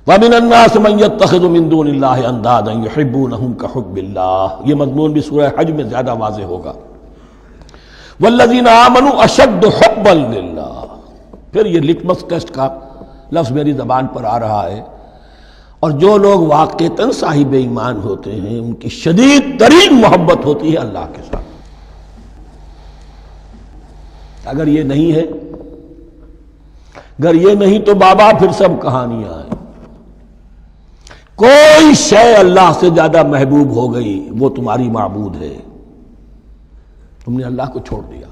وَمِنَ النَّاسِ مَن يَتَّخِذُ مِن دُونِ اللَّهِ أَندَادًا يُحِبُّونَهُمْ كَحُبِّ اللَّهِ، یہ مضمون بھی سورہ حج میں زیادہ واضح ہوگا۔ وَالَّذِينَ آمَنُوا أَشَدُّ حُبًّا لِلَّهِ، پھر یہ لٹمس ٹیسٹ کا لفظ میری زبان پر آ رہا ہے، اور جو لوگ واقعتاً صاحب ایمان ہوتے ہیں ان کی شدید ترین محبت ہوتی ہے اللہ کے ساتھ۔ اگر یہ نہیں ہے، اگر یہ نہیں تو بابا پھر سب کہانیاں ہیں۔ کوئی شے اللہ سے زیادہ محبوب ہو گئی وہ تمہاری معبود ہے، تم نے اللہ کو چھوڑ دیا،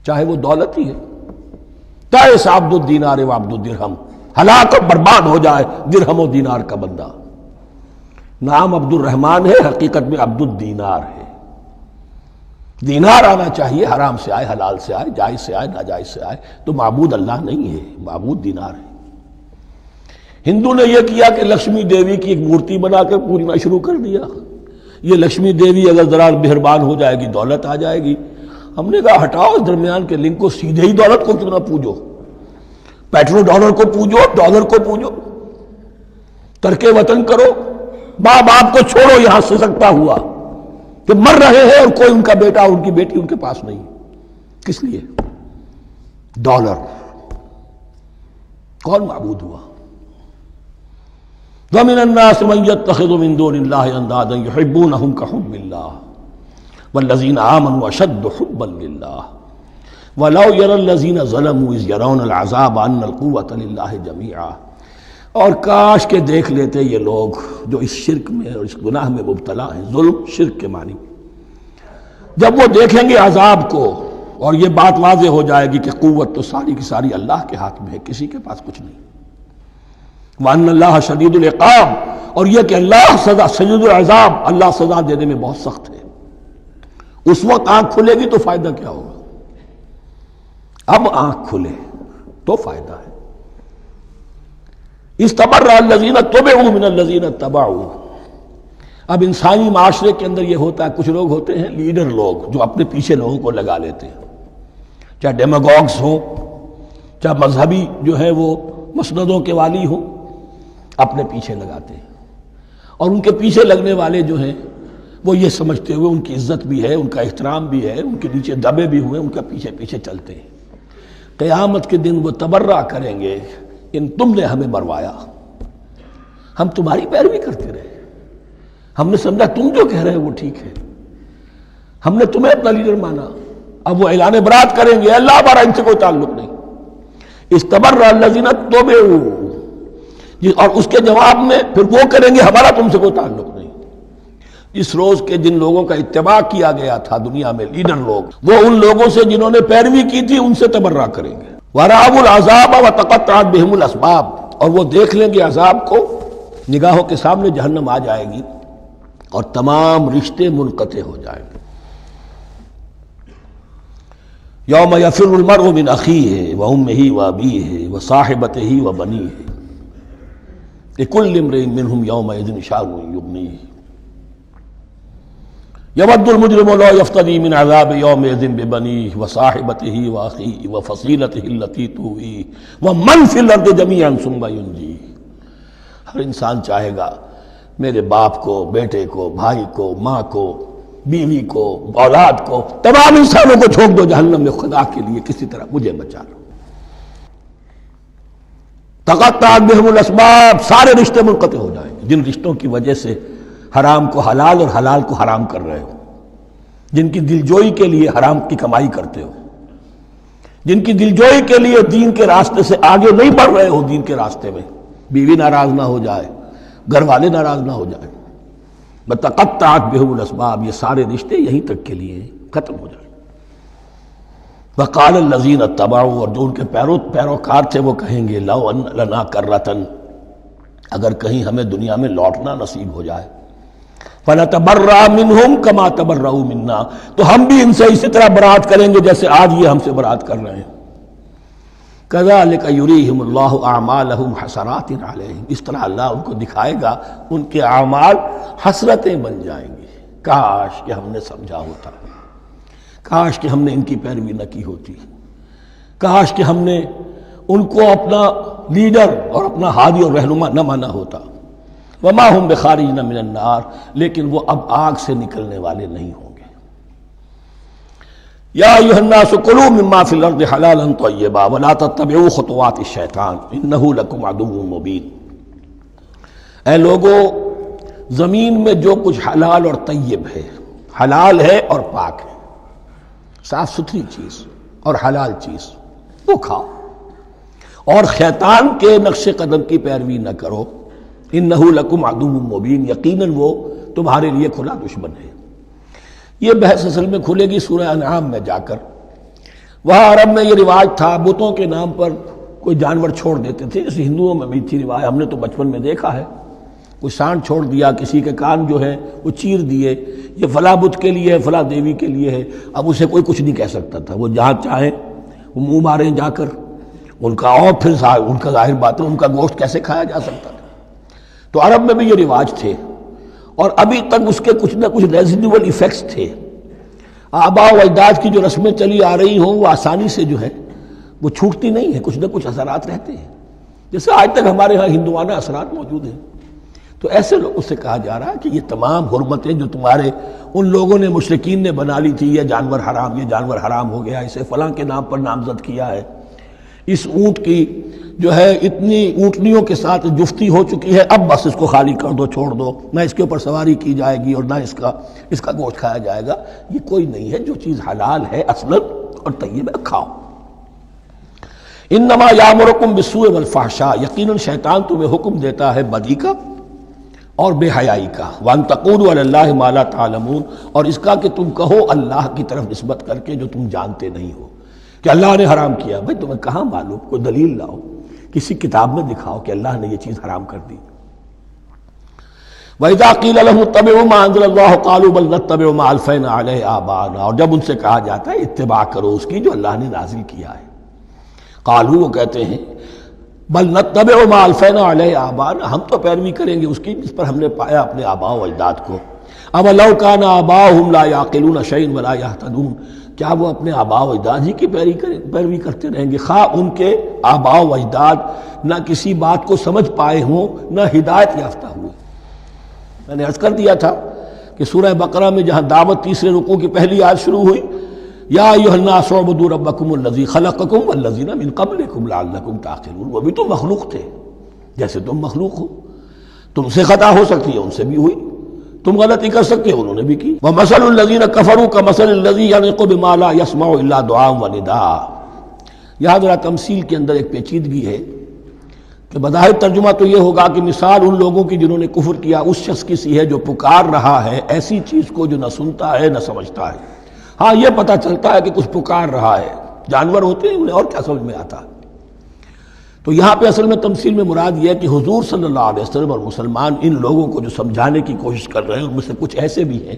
چاہے وہ دولت ہی ہے، تائس عبد الدینار و عبد الدرہم، ہلاک اور برباد ہو جائے درہم و دینار کا بندہ۔ نام عبد الرحمن ہے، حقیقت میں عبد الدینار ہے۔ دینار آنا چاہیے، حرام سے آئے، حلال سے آئے، جائز سے آئے، ناجائز سے آئے، تو معبود اللہ نہیں ہے، معبود دینار ہے۔ ہندو نے یہ کیا کہ لکشمی دیوی کی ایک مورتی بنا کر پوجنا شروع کر دیا، یہ لکشمی دیوی اگر ذرا مہربان ہو جائے گی دولت آ جائے گی۔ ہم نے کہا ہٹاؤ اس درمیان کے لنک کو، سیدھے ہی دولت کو کیوں نہ پوجو، پیٹرو ڈالر کو پوجو، ڈالر کو پوجو، ترک وطن کرو، ماں باپ کو چھوڑو یہاں سے سکتا ہوا کہ مر رہے ہیں اور کوئی ان کا بیٹا ان کی بیٹی ان کے پاس نہیں، کس لیے؟ ڈالر۔ کون معبود ہوا؟ وَمِنَ النَّاسِ مَن يَتَّخِذُ مِن دُونِ اللَّهِ أَندَادًا يُحِبُّونَهُمْ كَحُبِّ اللَّهِ وَالَّذِينَ آمَنُوا أَشَدُّ حُبًّا لِلَّهِ وَلَوْ يَرَى الَّذِينَ ظَلَمُوا إِذْ يَرَوْنَ الْعَذَابَ أَنَّ الْقُوَّةَ لِلَّهِ جَمِيعًا، اور کاش کہ دیکھ لیتے یہ لوگ جو اس شرک میں اور اس گناہ میں مبتلا ہیں، ظلم شرک کے معنی، جب وہ دیکھیں گے عذاب کو اور یہ بات واضح ہو جائے گی کہ قوت تو ساری کی ساری اللہ کے ہاتھ میں ہے، کسی کے پاس کچھ نہیں۔ وَأَنَّ اللَّهَ شَدِيدُ الْعِقَابِ، اور یہ کہ اللہ سزا شدید العذاب، اللہ سزا دینے میں بہت سخت ہے۔ اس وقت آنکھ کھلے گی تو فائدہ کیا ہوگا؟ اب آنکھ کھلے تو فائدہ ہے۔ اِسْتَبَرَّأَ الَّذِينَ اتُّبِعُوا مِنَ الَّذِينَ اتَّبَعُوا، اب انسانی معاشرے کے اندر یہ ہوتا ہے، کچھ لوگ ہوتے ہیں لیڈر لوگ جو اپنے پیچھے لوگوں کو لگا لیتے ہیں، چاہے ڈیماگوگز ہو، چاہے مذہبی جو ہے وہ مسندوں کے والی ہوں، اپنے پیچھے لگاتے ہیں، اور ان کے پیچھے لگنے والے جو ہیں وہ یہ سمجھتے ہوئے ان کی عزت بھی ہے، ان کا احترام بھی ہے، ان کے نیچے دبے بھی ہوئے، ان کا پیچھے پیچھے چلتے ہیں۔ قیامت کے دن وہ تبرہ کریں گے، ان تم نے ہمیں مروایا، ہم تمہاری پیروی کرتے رہے، ہم نے سمجھا تم جو کہہ رہے ہیں وہ ٹھیک ہے، ہم نے تمہیں اپنا لیڈر مانا۔ اب وہ اعلان برات کریں گے، اللہ ہمارا ان سے کوئی تعلق نہیں۔ استبرأ الذین اتبعوا، اور اس کے جواب میں پھر وہ کریں گے ہمارا تم سے کوئی تعلق نہیں۔ اس روز کے جن لوگوں کا اتباع کیا گیا تھا دنیا میں، لیڈر لوگ، وہ ان لوگوں سے جنہوں نے پیروی کی تھی ان سے تبرہ کریں گے۔ وَرَأَوُا الْعَذَابَ وَتَقَطَّعَتْ بِهِمُ الْأَسْبَابُ، اور وہ دیکھ لیں گے عذاب کو، نگاہوں کے سامنے جہنم آ جائے گی اور تمام رشتے منقطع ہو جائیں گے۔ یوم یفر المرء من اخیہ وامہ وابیہ وصاحبتہ وبنیہ لکل امرئ منہم یومئذ شأن یغنیہ یود المجرم لو یفتدی من عذاب یومئذ ببنیہ وصاحبتہ واخیہ وفصیلتہ التی تؤویہ ومن فی الارض جمیعا ثم ینجیہ، ہر انسان چاہے گا میرے باپ کو، بیٹے کو، بھائی کو، ماں کو، بیوی کو، اولاد کو، تمام انسانوں کو چھوڑ دو جہنم میں، خدا کے لیے کسی طرح مجھے بچا لو۔ تقطعت بہم الاسباب، سارے رشتے منقطع ہو جائیں گے، جن رشتوں کی وجہ سے حرام کو حلال اور حلال کو حرام کر رہے ہو، جن کی دلجوئی کے لیے حرام کی کمائی کرتے ہو، جن کی دلجوئی کے لیے دین کے راستے سے آگے نہیں بڑھ رہے ہو، دین کے راستے میں بیوی ناراض نہ ہو جائے، گھر والے ناراض نہ ہو جائیں. بتقطعت بہم الاسباب، یہ سارے رشتے یہیں تک کے لیے ختم ہو جائیں. وقال الذین اتبعوا، اور جو ان کے پیروکار تھے وہ کہیں گے لو ان لنا کرۃ، اگر کہیں ہمیں دنیا میں لوٹنا نصیب ہو جائے، فنتبرأ منہم کما تبرؤوا منا، تو ہم بھی ان سے اسی طرح برات کریں گے جیسے آج یہ ہم سے برات کر رہے ہیں. کذالک یریہم اللہ اعمالہم حسرات علیہم، اس طرح اللہ ان کو دکھائے گا ان کے اعمال حسرتیں بن جائیں گی. کاش کہ ہم نے سمجھا ہوتا، کاش کہ ہم نے ان کی پیروی نہ کی ہوتی، کاش کہ ہم نے ان کو اپنا لیڈر اور اپنا ہادی اور رہنما نہ مانا ہوتا. وما ہم بخارجین من النار، لیکن وہ اب آگ سے نکلنے والے نہیں ہوں گے. یا ایھا الناس کلوا مما فی الارض حلالا طیبا ولا تتبعوا خطوات الشیطان انہ لکم عدو مبین. اے لوگو، زمین میں جو کچھ حلال اور طیب ہے، حلال ہے اور پاک ہے، صاف ستھری چیز اور حلال چیز، وہ کھاؤ، اور شیطان کے نقش قدم کی پیروی نہ کرو. انہ لکم عدو مبین، یقیناً وہ تمہارے لیے کھلا دشمن ہے. یہ بحث اصل میں کھلے گی سورہ انعام میں جا کر. وہاں عرب میں یہ رواج تھا، بتوں کے نام پر کوئی جانور چھوڑ دیتے تھے، جیسے ہندوؤں میں بھی تھی رواج، ہم نے تو بچپن میں دیکھا ہے. کوئی سانڈ چھوڑ دیا، کسی کے کان جو ہے وہ چیر دیے، یہ فلاں بت کے لیے ہے، فلاں دیوی کے لیے ہے. اب اسے کوئی کچھ نہیں کہہ سکتا تھا، وہ جہاں چاہیں وہ منہ ماریں جا کر ان کا، اور پھر ان کا ظاہر بات ہے ان کا گوشت کیسے کھایا جا سکتا تھا. تو عرب میں بھی یہ رواج تھے، اور ابھی تک اس کے کچھ نہ کچھ ریزیڈول ایفیکٹس تھے. آباء و اجداد کی جو رسمیں چلی آ رہی ہوں وہ آسانی سے جو ہے وہ چھوٹتی نہیں ہے، کچھ نہ کچھ اثرات رہتے ہیں، جیسے آج تک ہمارے ہاں ہندوانہ اثرات موجود ہیں. تو ایسے لوگوں سے کہا جا رہا ہے کہ یہ تمام حرمتیں جو تمہارے ان لوگوں نے مشرکین نے بنا لی تھی، یہ جانور حرام، یہ جانور حرام ہو گیا، اسے فلاں کے نام پر نامزد کیا ہے، اس اونٹ کی جو ہے اتنی اونٹنیوں کے ساتھ جفتی ہو چکی ہے، اب بس اس کو خالی کر دو، چھوڑ دو، نہ اس کے اوپر سواری کی جائے گی اور نہ اس کا گوشت کھایا جائے گا. یہ کوئی نہیں ہے. جو چیز حلال ہے اصلاً اور طیب ہے، کھاؤ. انما یامرکم بالسوء والفحشاء، یقیناً شیطان تمہیں حکم دیتا ہے بدی کا اور بے حیائی کا. وان تقولوا علی اللہ ما لا تعلمون، اور اس کا کہ تم کہو اللہ کی طرف نسبت کر کے جو تم جانتے نہیں ہو کہ اللہ نے حرام کیا. بھائی تمہیں کہاں معلوم؟ کوئی دلیل لاؤ، کسی کتاب میں دکھاؤ کہ اللہ نے یہ چیز حرام کر دی. وَإِذَا قِيلَ لَهُمُ اتَّبِعُوا مَا أَنزَلَ اللَّهُ قَالُوا بَلْ نَتَّبِعُ مَا أَلْفَيْنَا عَلَيْهِ آبَاءَنَا، اور جب ان سے کہا جاتا ہے اتباع کرو اس کی جو اللہ نے نازل کیا ہے، قالوا، وہ کہتے ہیں بل نتبع ما ألفينا عليه آباءنا، ہم تو پیروی کریں گے اس کی جس پر ہم نے پایا اپنے آباء و اجداد کو. أَوَلَوْ كَانَ آبَاؤُهُمْ لَا يَعْقِلُونَ شَيْئًا وَلَا يَهْتَدُونَ، کیا وہ اپنے آباء و اجداد ہی کی پیروی کرتے رہیں گے، خواہ ان کے آباء و اجداد نہ کسی بات کو سمجھ پائے ہوں نہ ہدایت یافتہ ہوئے. میں نے عرض کر دیا تھا کہ سورہ بقرہ میں جہاں دعوت تیسرے رکوع کی پہلی آیت شروع ہوئی، یا ایھا الناس اعبدوا ربکم الذی خلقکم والذین من قبلکم لعلکم تعقلون، وہ بھی تو مخلوق تھے جیسے تم مخلوق ہو، تم سے خطا ہو سکتی ہے، ان سے بھی ہوئی، تم غلطی کر سکتے ہو، انہوں نے بھی کی. وَمَثَلُ الَّذِينَ كَفَرُوا كَمَثَلِ الَّذِي يَنِقُ بِمَا لَا يَسْمَعُ إِلَّا دُعَاءً وَنِدَاءً. یہاں ذرا تمثیل کے اندر ایک پیچیدگی ہے کہ بظاہر ترجمہ تو یہ ہوگا کہ مثال ان لوگوں کی جنہوں نے کفر کیا اس شخص کی سی ہے جو پکار رہا ہے ایسی چیز کو جو نہ سنتا ہے نہ سمجھتا ہے. ہاں یہ پتہ چلتا ہے کہ کچھ پکار رہا ہے، جانور ہوتے ہیں انہیں اور کیا سمجھ میں آتا ہے. تو یہاں پہ اصل میں تمثیل میں مراد یہ ہے کہ حضور صلی اللہ علیہ وسلم اور مسلمان ان لوگوں کو جو سمجھانے کی کوشش کر رہے ہیں ان میں سے کچھ ایسے بھی ہیں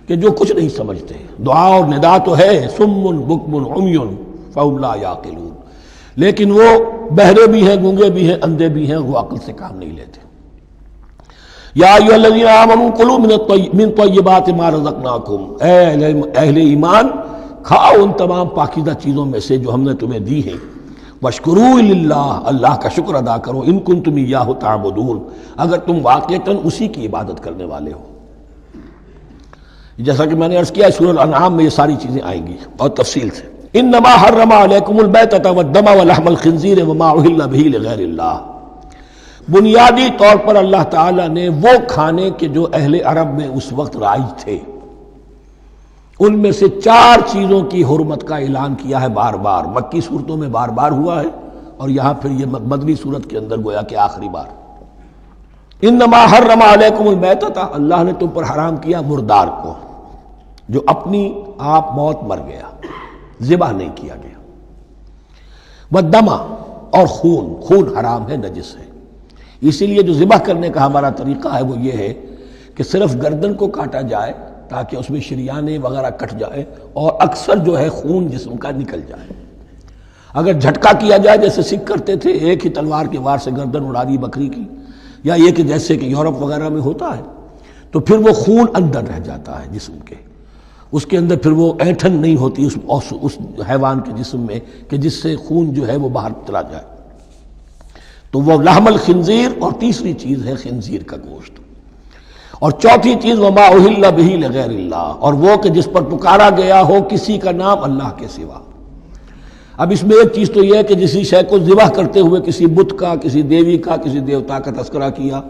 کہ جو کچھ نہیں سمجھتے. دعا اور ندا تو ہے، صم بکم عمی فہم لا یعقلون، لیکن وہ بہرے بھی ہیں، گونگے بھی ہیں، اندھے بھی ہیں، وہ عقل سے کام نہیں لیتے. یا ایھا الذین آمنوا کلوا من طیبات ما رزقناکم، اے اہل ایمان کھاؤ ان تمام پاکیزہ چیزوں میں سے جو ہم نے تمہیں دی ہیں. واشکروا للہ، اللہ کا شکر ادا کرو، ان کنتم ایاہ تعبدون، اگر تم واقعتاً اسی کی عبادت کرنے والے ہو. جیسا کہ میں نے عرض کیا سورہ الانعام میں یہ ساری چیزیں آئیں گی اور تفصیل سے. انما حرم علیکم المیتۃ والدم ولحم الخنزیر وما اہل بہ لغیر اللہ، بنیادی طور پر اللہ تعالیٰ نے وہ کھانے کے جو اہل عرب میں اس وقت رائج تھے ان میں سے 4 چیزوں کی حرمت کا اعلان کیا ہے بار بار. مکی صورتوں میں بار بار ہوا ہے اور یہاں پھر یہ مدنی صورت کے اندر گویا کہ آخری بار. انما حرم علیکم المیتۃ، اللہ نے تم پر حرام کیا مردار کو، جو اپنی آپ موت مر گیا، ذبح نہیں کیا گیا، والدم، اور خون حرام ہے، نجس ہے۔ اسی لیے جو ذبح کرنے کا ہمارا طریقہ ہے وہ یہ ہے کہ صرف گردن کو کاٹا جائے تاکہ اس میں شریانے وغیرہ کٹ جائے اور اکثر جو ہے خون جسم کا نکل جائے۔ اگر جھٹکا کیا جائے جیسے سکھ کرتے تھے، ایک ہی تلوار کے وار سے گردن اڑا دی بکری کی، یا یہ کہ جیسے کہ یورپ وغیرہ میں ہوتا ہے، تو پھر وہ خون اندر رہ جاتا ہے جسم کے، اس کے اندر پھر وہ اینٹھن نہیں ہوتی اس حیوان کے جسم میں کہ جس سے خون جو ہے وہ باہر چلا جائے، تو وہ لحم الخنزیر، اور تیسری چیز ہے خنزیر کا گوشت، اور چوتھی چیز وما اہل بہ لغیر اللہ، اور وہ کہ جس پر پکارا گیا ہو کسی کا نام اللہ کے سوا۔ اب اس میں ایک چیز تو یہ ہے کہ جسی شے کو ذبح کرتے ہوئے کسی بت کا، کسی دیوی کا، کسی دیوتا کا تذکرہ کیا،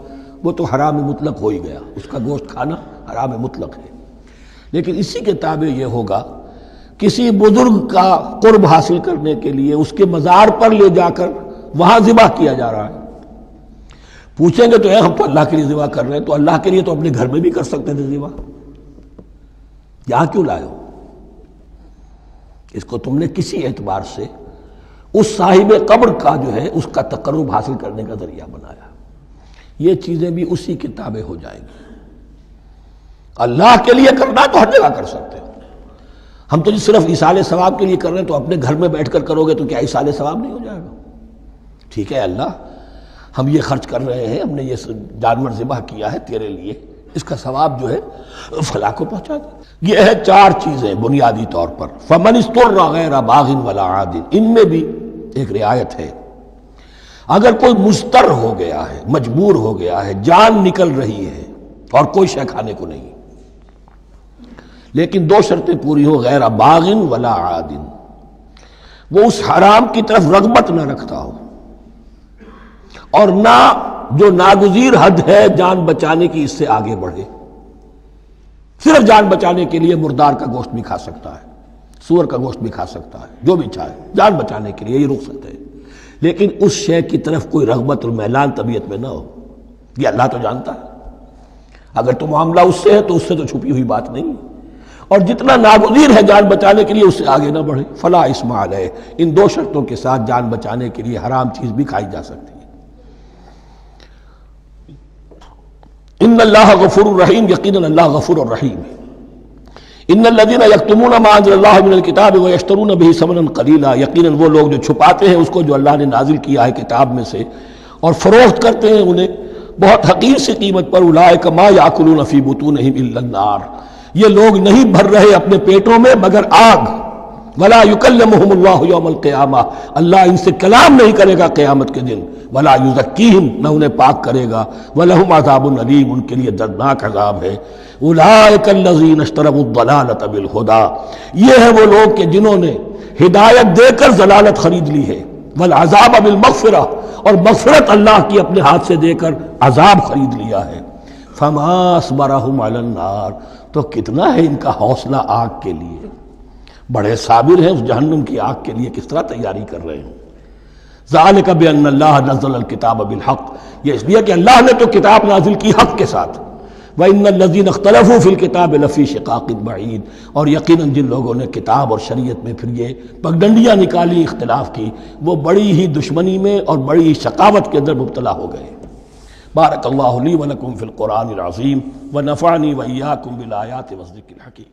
وہ تو حرام مطلق ہو ہی گیا، اس کا گوشت کھانا حرام مطلق ہے۔ لیکن اسی کے تابع یہ ہوگا کسی بزرگ کا قرب حاصل کرنے کے لیے اس کے مزار پر لے جا کر وہاں ذبح کیا جا رہا ہے۔ پوچھیں گے تو ہم تو اللہ کے لیے ذبح کر رہے ہیں، تو اللہ کے لیے تو اپنے گھر میں بھی کر سکتے تھے ذبح، یہاں کیوں لائے ہو؟ اس کو تم نے کسی اعتبار سے اس صاحب قبر کا جو ہے اس کا تقرب حاصل کرنے کا ذریعہ بنایا۔ یہ چیزیں بھی اسی کے تابع ہو جائیں گی۔ اللہ کے لیے کرنا تو ہر جگہ کر سکتے ہو، ہم تو صرف ایصال ثواب کے لیے کر رہے ہیں، تو اپنے گھر میں بیٹھ کر کرو گے تو کیا ایصال ثواب نہیں ہو جائے گا؟ ٹھیک ہے اللہ، ہم یہ خرچ کر رہے ہیں، ہم نے یہ جانور ذبح کیا ہے تیرے لیے، اس کا ثواب جو ہے فلاں کو پہنچا دے۔ یہ ہے چار چیزیں بنیادی طور پر۔ فمن اضطر غیر باغ ولا عاد، ان میں بھی ایک رعایت ہے، اگر کوئی مضطر ہو گیا ہے، مجبور ہو گیا ہے، جان نکل رہی ہے اور کوئی شے کھانے کو نہیں، لیکن دو شرطیں پوری ہو، غیر باغ ولا عاد، وہ اس حرام کی طرف رغبت نہ رکھتا ہو، اور نہ جو ناگزیر حد ہے جان بچانے کی اس سے آگے بڑھے۔ صرف جان بچانے کے لیے مردار کا گوشت بھی کھا سکتا ہے، سور کا گوشت بھی کھا سکتا ہے، جو بھی چاہے، جان بچانے کے لیے یہ رخصت ہے، لیکن اس شے کی طرف کوئی رغبت اور میلان طبیعت میں نہ ہو۔ یہ اللہ تو جانتا ہے، اگر تو معاملہ اس سے ہے تو اس سے تو چھپی ہوئی بات نہیں ہے، اور جتنا ناگزیر ہے جان بچانے کے لیے اس سے آگے نہ بڑھے۔ فلا اثم علیہ، ان دو شرطوں کے ساتھ جان بچانے کے لیے حرام چیز بھی کھائی جا سکتی ہے۔ ان اللہ غفور الرحیم، یقیناً اللہ غفور الرحیم ہے۔ ان الذین یکتمون ما انزل اللہ من الکتاب ویشترون بہ ثمنا قلیلا، یقیناً وہ لوگ جو چھپاتے ہیں اس کو جو اللہ نے نازل کیا ہے کتاب میں سے اور فروخت کرتے ہیں انہیں بہت حقیر سی قیمت پر، اولئک ما یاکلون فی بطونہم الا النار، یہ لوگ نہیں بھر رہے اپنے پیٹوں میں مگر آگ۔ ولا یکلمہم اللہ یوم القیامہ، اللہ ان سے کلام نہیں کرے گا قیامت کے دن۔ ولا یزکیہم، نہ انہیں پاک کرے گا۔ ولہم عذاب علیم، ان کے لیے دردناک عذاب ہے۔ اولئک الذین اشتروا الضلالۃ بالہدی، یہ ہیں وہ لوگ کہ جنہوں نے ہدایت دے کر ضلالت خرید لی ہے، والعذاب بالمغفرہ، اور مغفرت اللہ کی اپنے ہاتھ سے دے کر عذاب خرید لیا ہے۔ فما اصبرہم علی النار، تو کتنا ہے ان کا حوصلہ آگ کے لیے، بڑے صابر ہیں اس جہنم کی آگ کے لیے، کس طرح تیاری کر رہے ہیں۔ ذالک بان اللہ نزل الکتاب بالحق، یہ اس لیے کہ اللہ نے تو کتاب نازل کی حق کے ساتھ۔ وان الذین اختلفوا فی الکتاب لفی شقاق بعید، اور یقیناً جن لوگوں نے کتاب اور شریعت میں پھر یہ پگڈنڈیاں نکالی، اختلاف کی، وہ بڑی ہی دشمنی میں اور بڑی ہی شقاوت کے اندر مبتلا ہو گئے۔ بارک اللہ لی ولکم فی القرآن العظیم ونفعنی وإیاکم بالآیات والذکر الحکیم۔